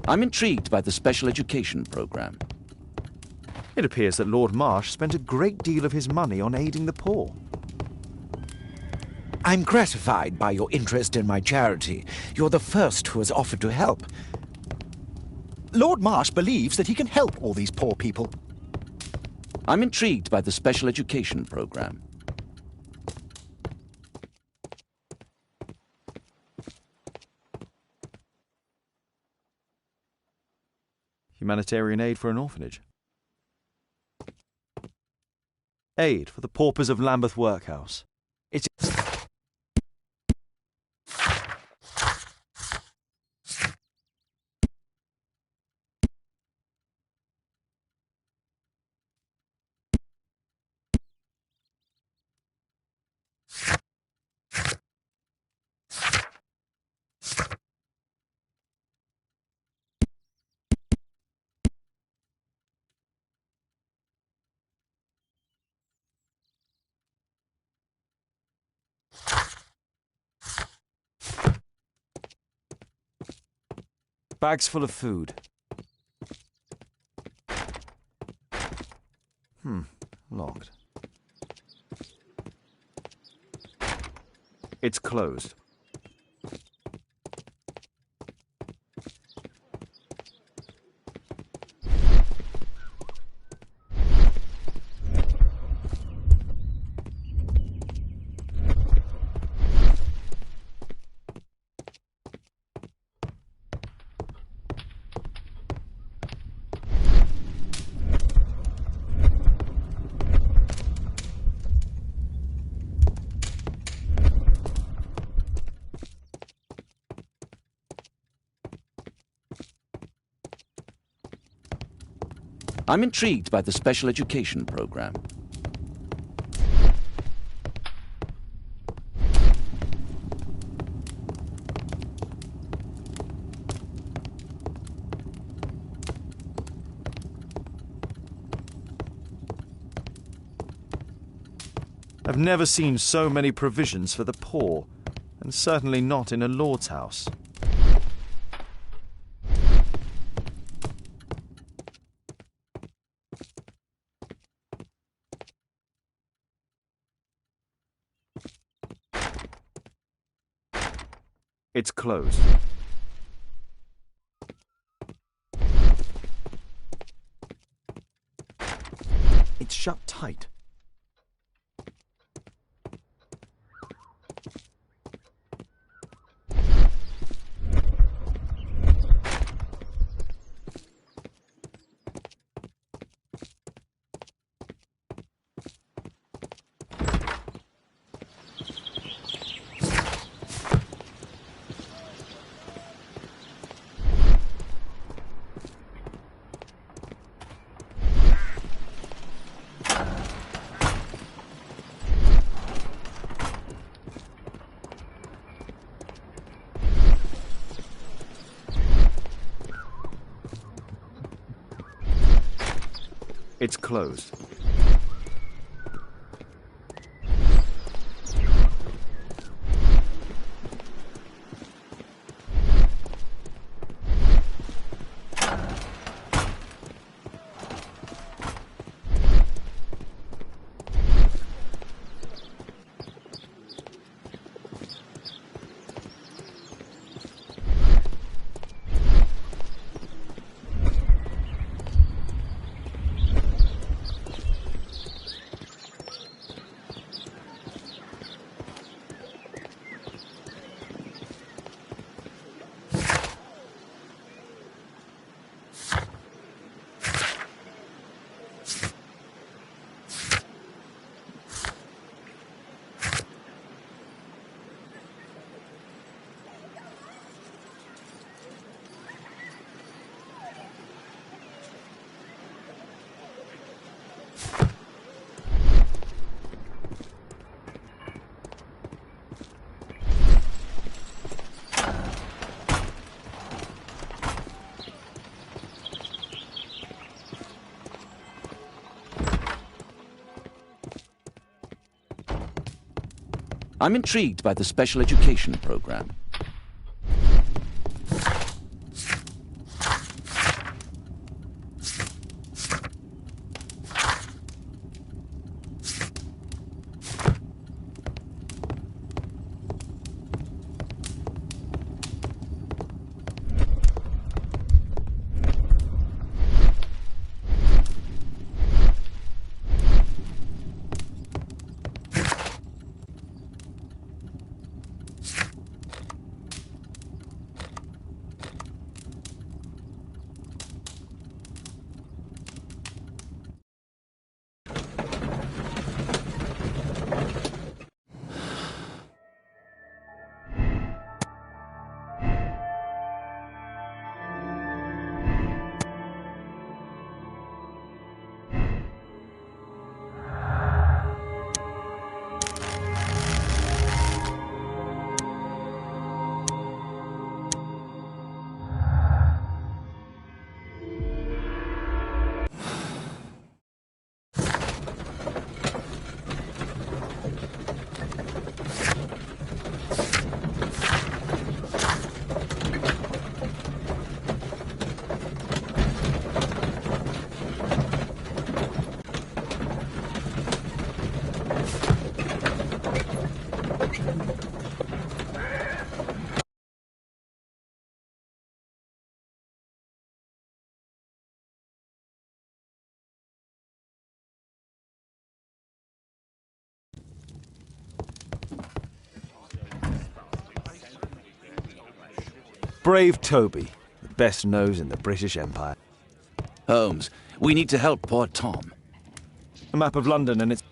I'm intrigued by the special education program. It appears that Lord Marsh spent a great deal of his money on aiding the poor. I'm gratified by your interest in my charity. You're the first who has offered to help. Lord Marsh believes that he can help all these poor people. I'm intrigued by the special education program. Humanitarian aid for an orphanage. Aid for the paupers of Lambeth Workhouse. It's bags full of food. Locked. It's closed. I'm intrigued by the special education program. I've never seen so many provisions for the poor, and certainly not in a lord's house. It's closed. It's shut tight. It's closed. I'm intrigued by the special education program. brave Toby, the best nose in the British Empire. Holmes, we need to help poor Tom. A map of London and its...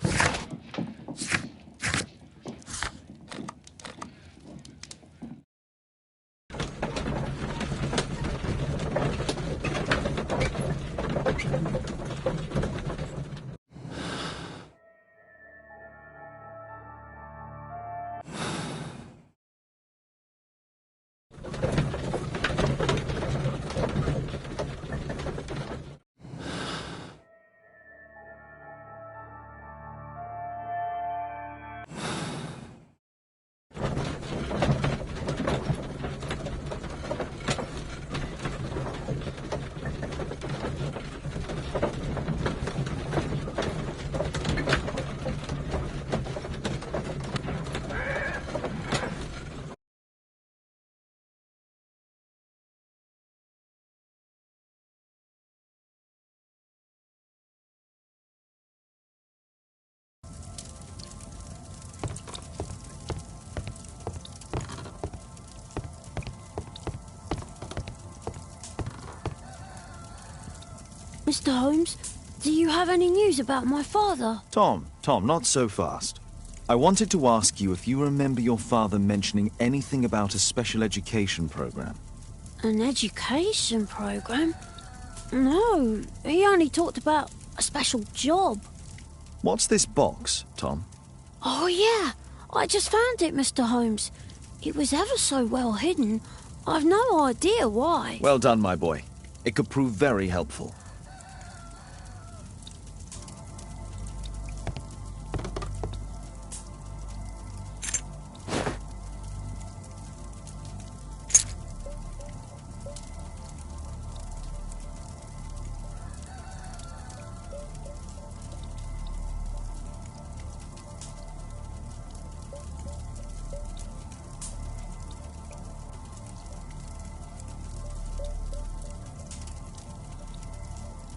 Mr. Holmes, do you have any news about my father? Tom, not so fast. I wanted to ask you if you remember your father mentioning anything about a special education program. An education program? No, he only talked about a special job. What's this box, Tom? Oh, yeah. I just found it, Mr. Holmes. It was ever so well hidden. I've no idea why. Well done, my boy. It could prove very helpful.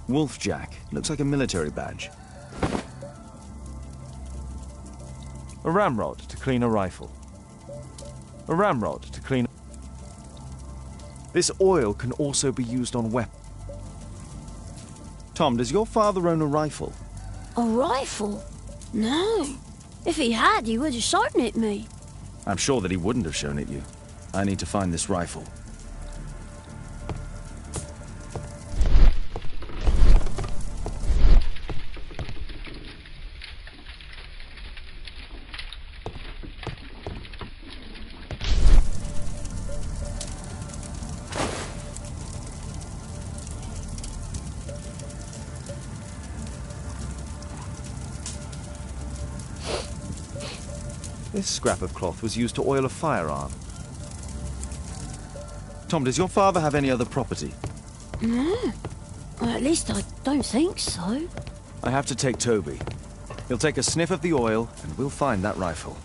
Wolfjack. Looks like a military badge. A ramrod to clean a rifle. A ramrod to clean... This oil can also be used on weapons. Tom, does your father own a rifle? A rifle? No. If he had, he would have shown it me. I'm sure that he wouldn't have shown it you. I need to find this rifle. This scrap of cloth was used to oil a firearm. Tom, does your father have any other property? No. Well, at least I don't think so. I have to take Toby. He'll take a sniff of the oil, and we'll find that rifle.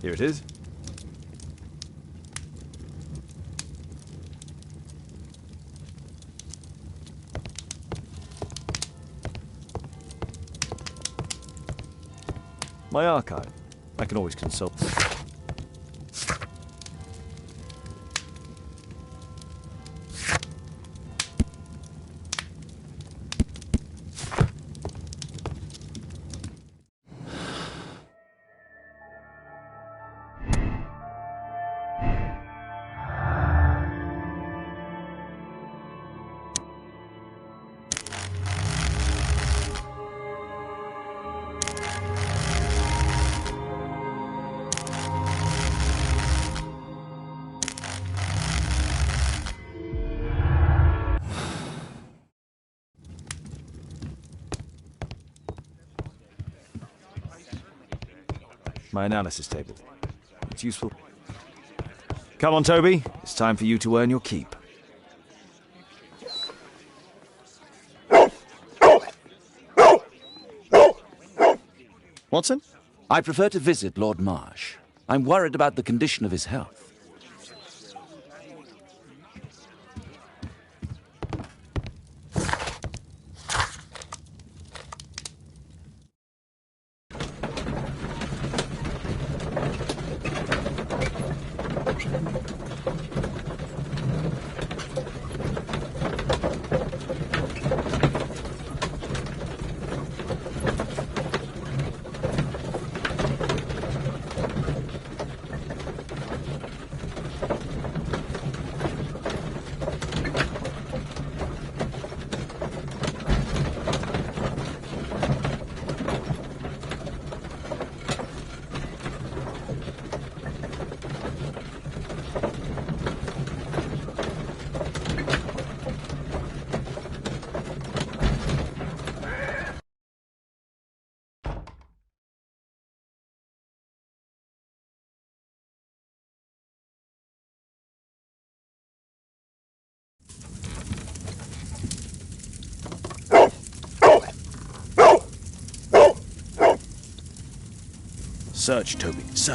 Here it is. My archive. I can always consult. My analysis table. It's useful. Come on, Toby. It's time for you to earn your keep. Watson? I prefer to visit Lord Marsh. I'm worried about the condition of his health. Search, Toby. Search.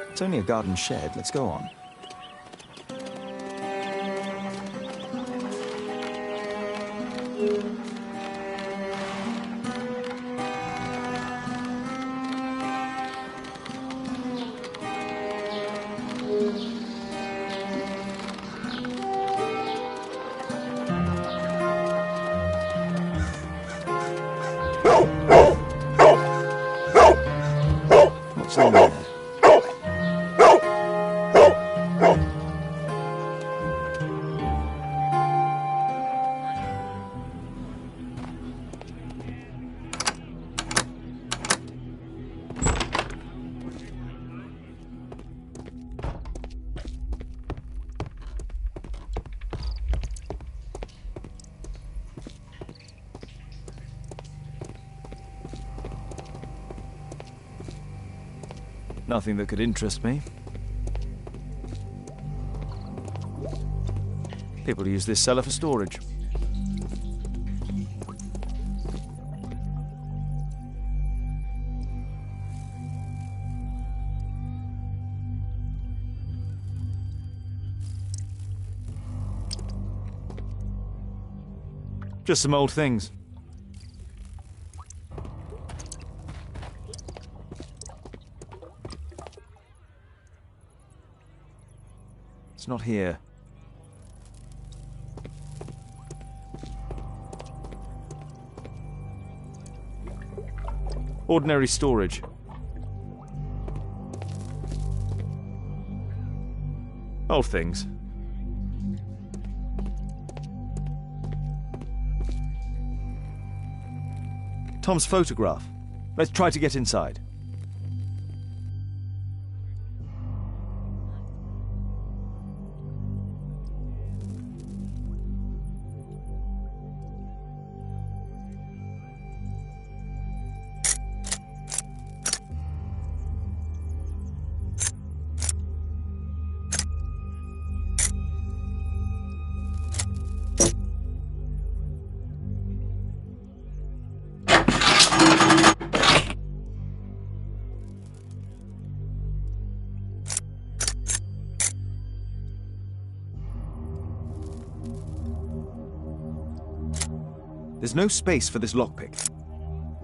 It's only a garden shed. Let's go on. What's in there? Nothing that could interest me. People use this cellar for storage. Just some old things. It's not here. Ordinary storage. Old things. Tom's photograph. Let's try to get inside. There's no space for this lockpick.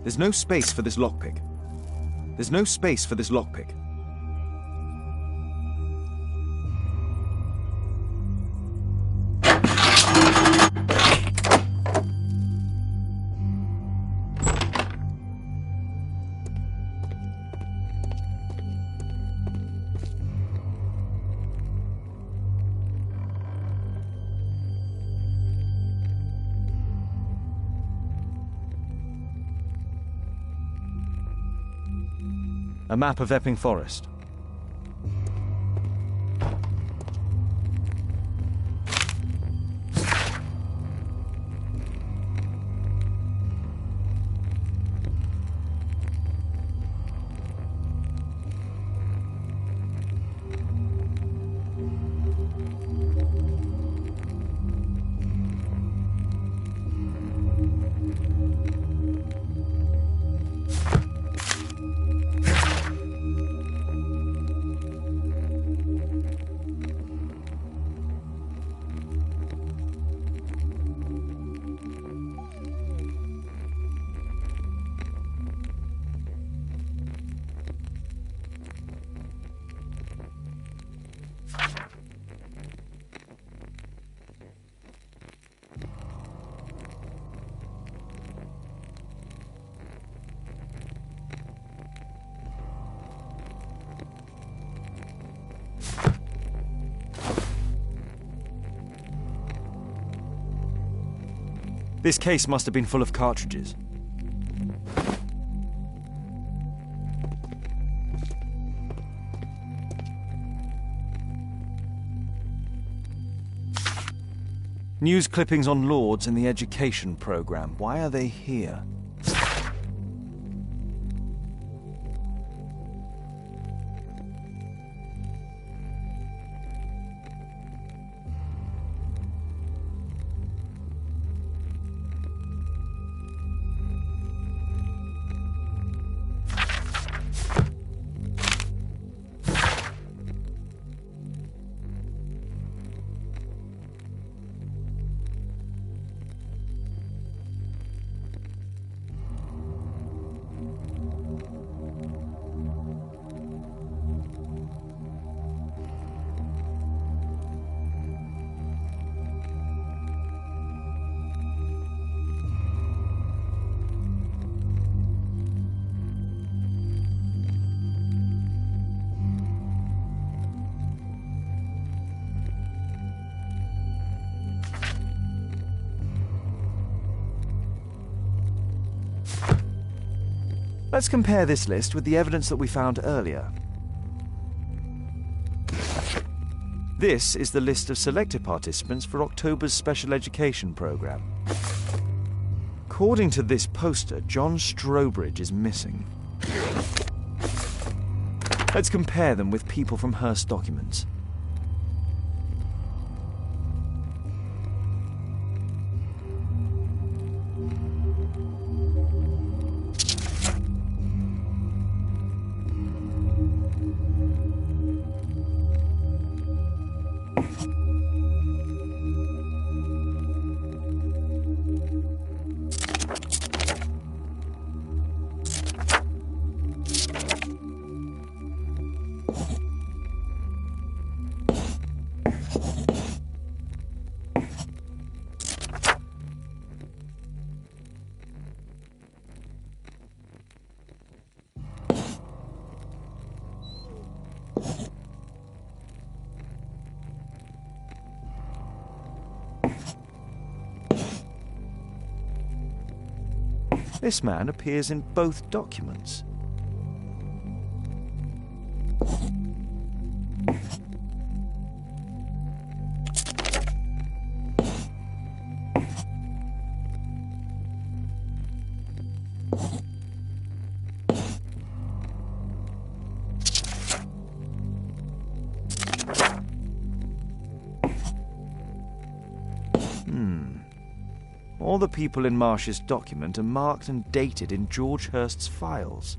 There's no space for this lockpick. There's no space for this lockpick. A map of Epping Forest. This case must have been full of cartridges. News clippings on Lords in the education program. Why are they here? Let's compare this list with the evidence that we found earlier. This is the list of selected participants for October's special education program. According to this poster, John Strobridge is missing. Let's compare them with people from Hearst documents. This man appears in both documents. All the people in Marsh's document are marked and dated in George Hurst's files.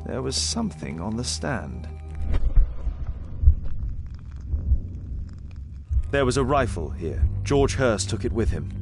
There was something on the stand. There was a rifle here. George Hurst took it with him.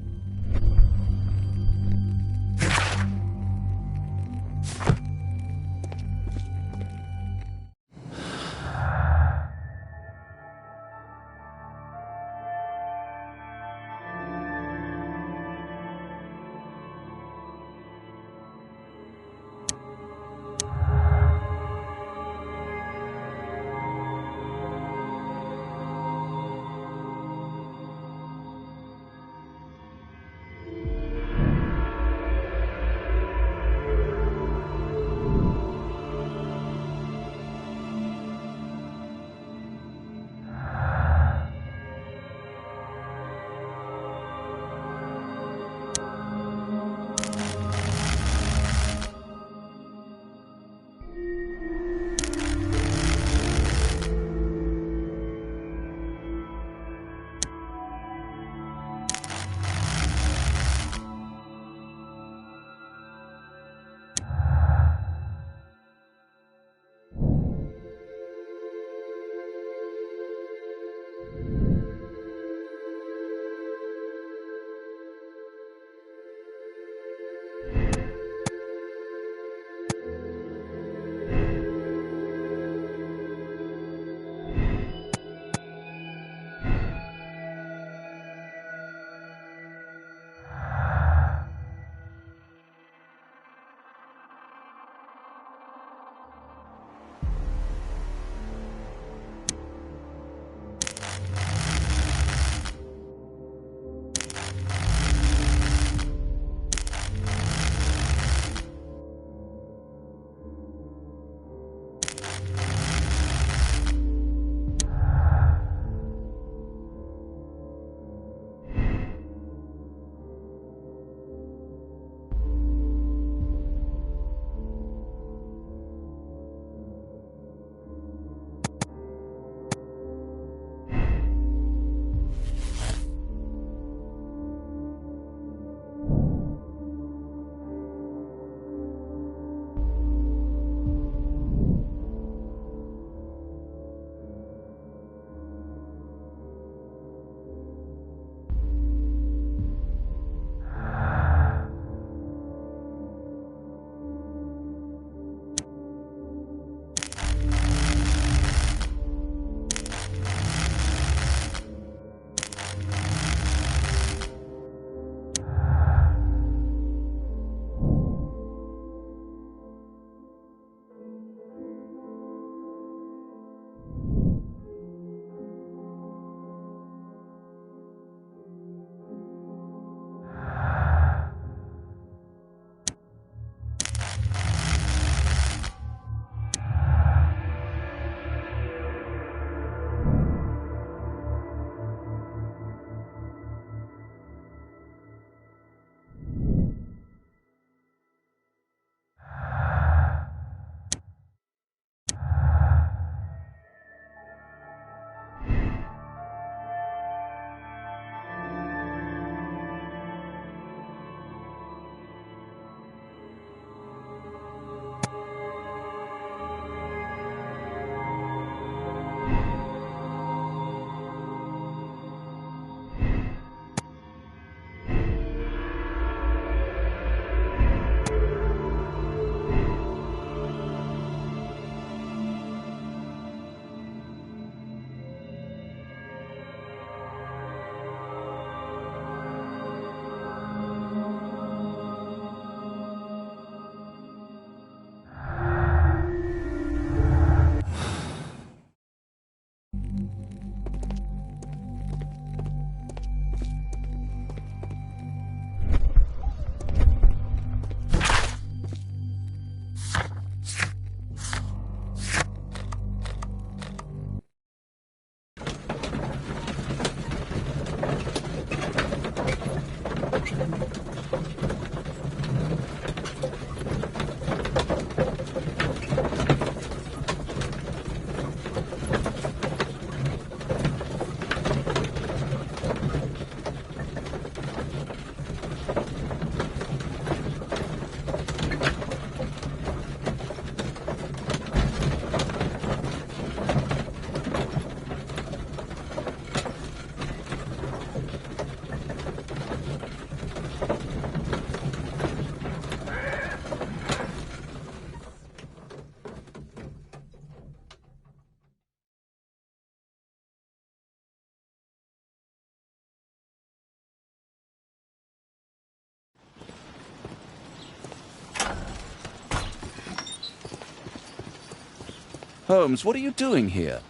Holmes, what are you doing here?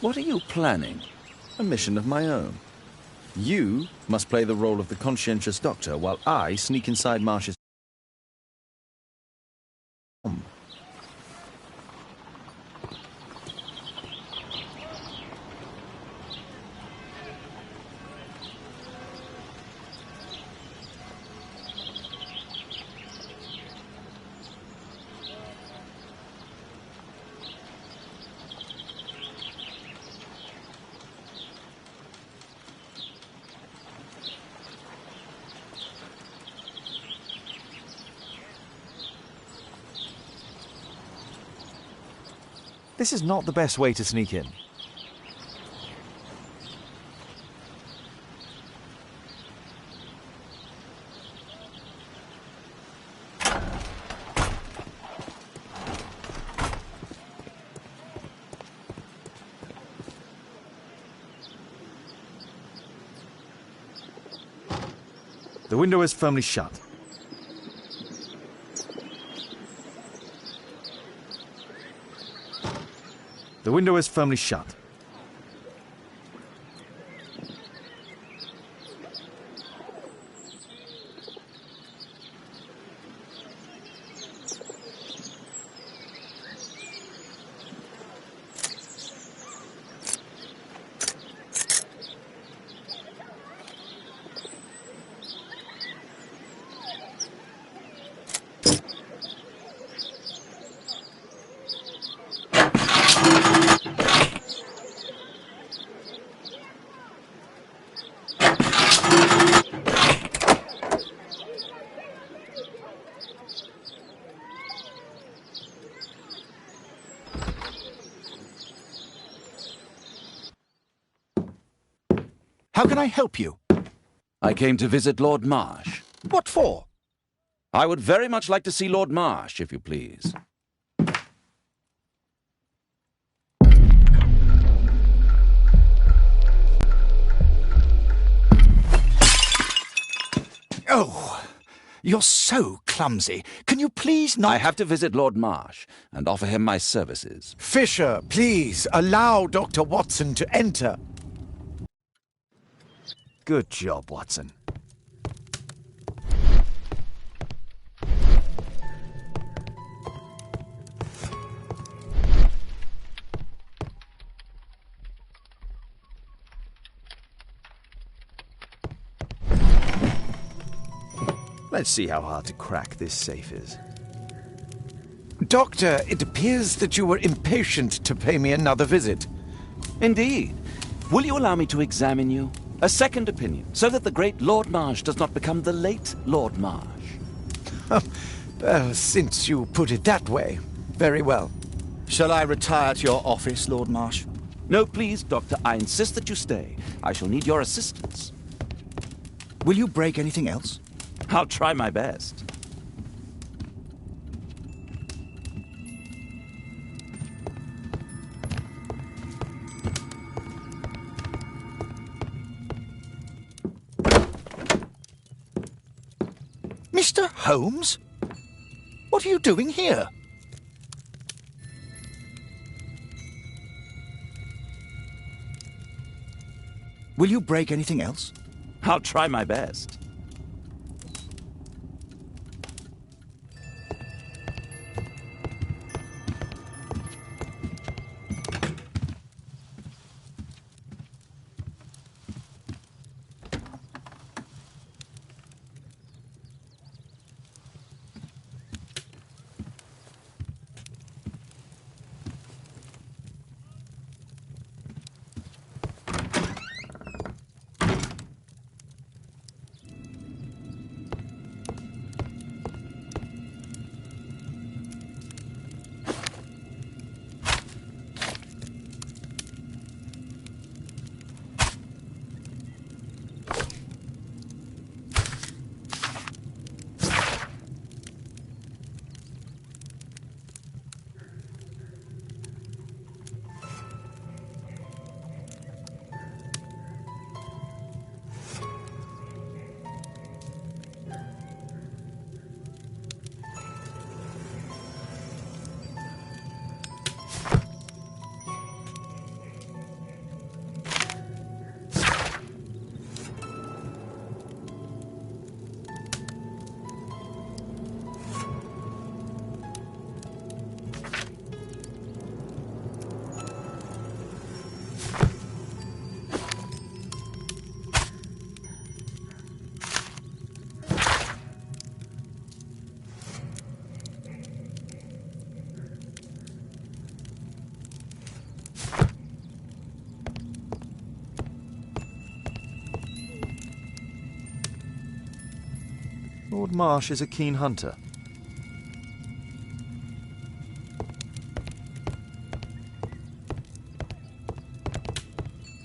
What are you planning? A mission of my own. You must play the role of the conscientious doctor while I sneak inside Marsh's home. This is not the best way to sneak in. The window is firmly shut. The window is firmly shut. How can I help you? I came to visit Lord Marsh. What for? I would very much like to see Lord Marsh, if you please. Oh, you're so clumsy. Can you please not... I have to visit Lord Marsh and offer him my services. Fisher, please, allow Dr. Watson to enter. Good job, Watson. Let's see how hard to crack this safe is. Doctor, it appears that you were impatient to pay me another visit. Indeed. Will you allow me to examine you? A second opinion, so that the great Lord Marsh does not become the late Lord Marsh. Well, since you put it that way, very well. Shall I retire to your office, Lord Marsh? No, please, Doctor. I insist that you stay. I shall need your assistance. Will you break anything else? I'll try my best. Mr. Holmes? What are you doing here? Will you break anything else? I'll try my best. Lord Marsh is a keen hunter.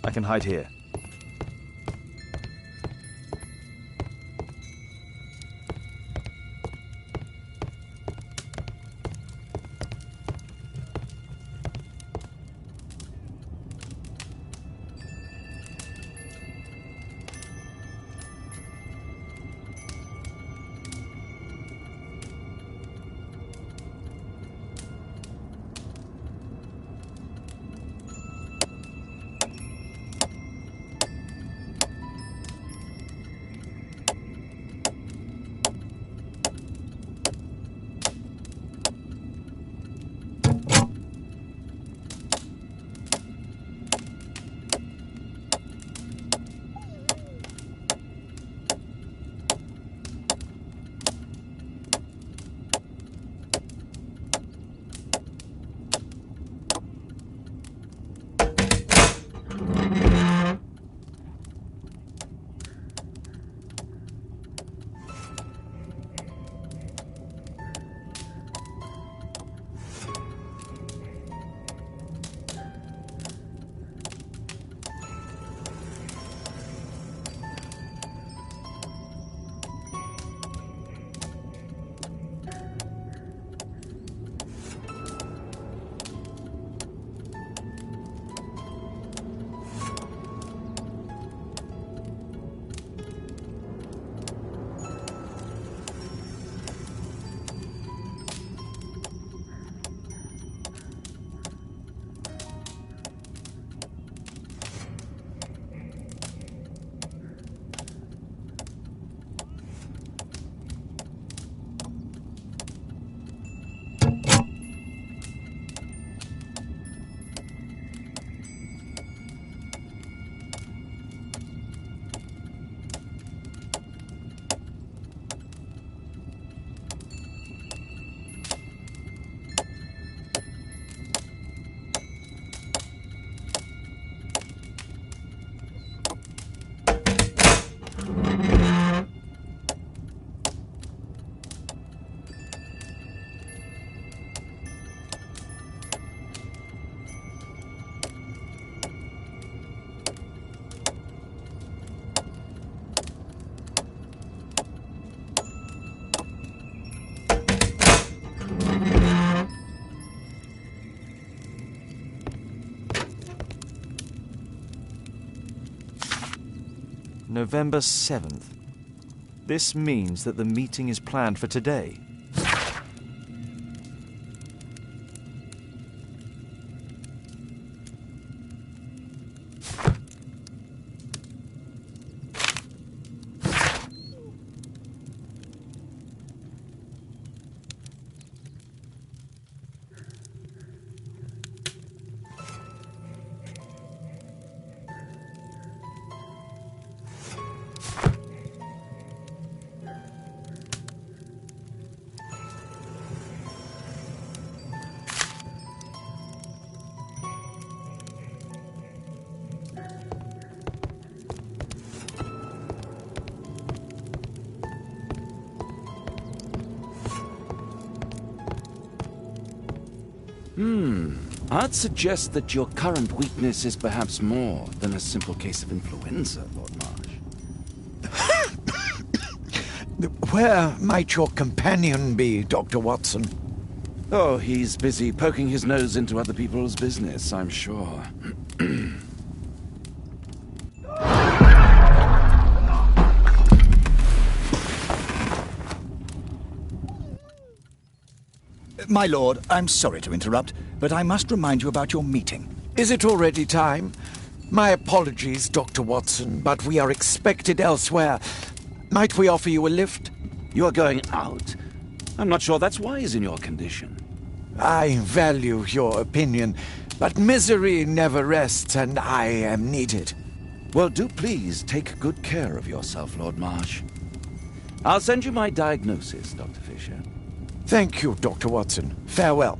I can hide here. November 7th. This means that the meeting is planned for today. I'd suggest that your current weakness is perhaps more than a simple case of influenza, Lord Marsh. Where might your companion be, Dr. Watson? Oh, he's busy poking his nose into other people's business, I'm sure. My lord, I'm sorry to interrupt, but I must remind you about your meeting. Is it already time? My apologies, Dr. Watson, but we are expected elsewhere. Might we offer you a lift? You are going out? I'm not sure that's wise in your condition. I value your opinion, but misery never rests, and I am needed. Well, do please take good care of yourself, Lord Marsh. I'll send you my diagnosis, Dr. Fisher. Thank you, Dr. Watson. Farewell.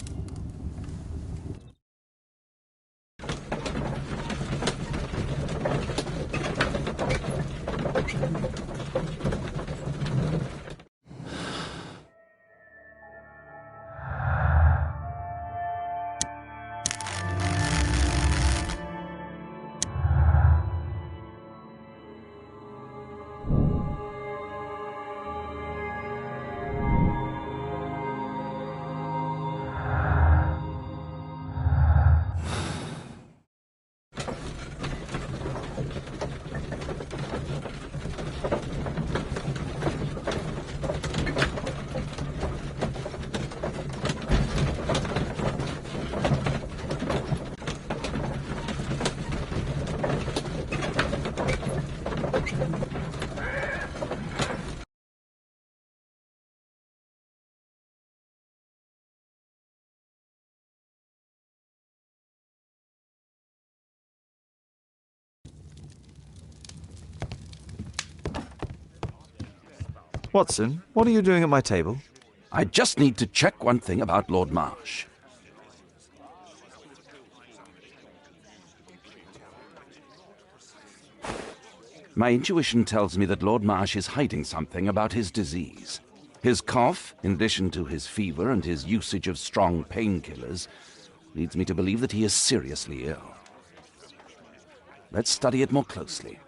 Watson, what are you doing at my table? I just need to check one thing about Lord Marsh. My intuition tells me that Lord Marsh is hiding something about his disease. His cough, in addition to his fever and his usage of strong painkillers, leads me to believe that he is seriously ill. Let's study it more closely.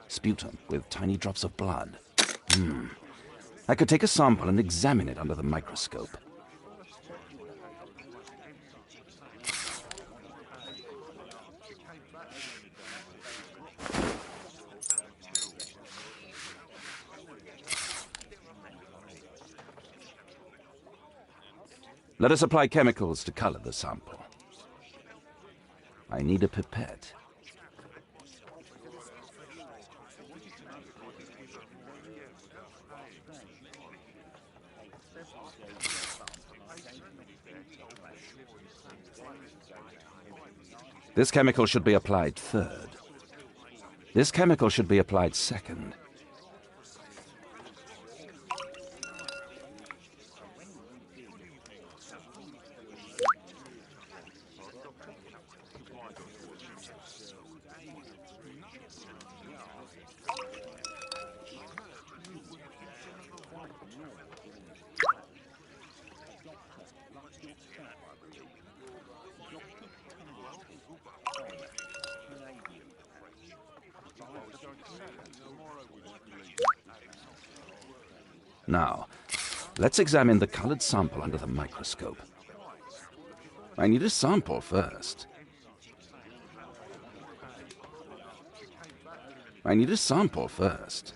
Sputum with tiny drops of blood. I could take a sample and examine it under the microscope. Let us apply chemicals to color the sample. I need a pipette. This chemical should be applied third. This chemical should be applied second. Now, let's examine the colored sample under the microscope. I need a sample first. I need a sample first.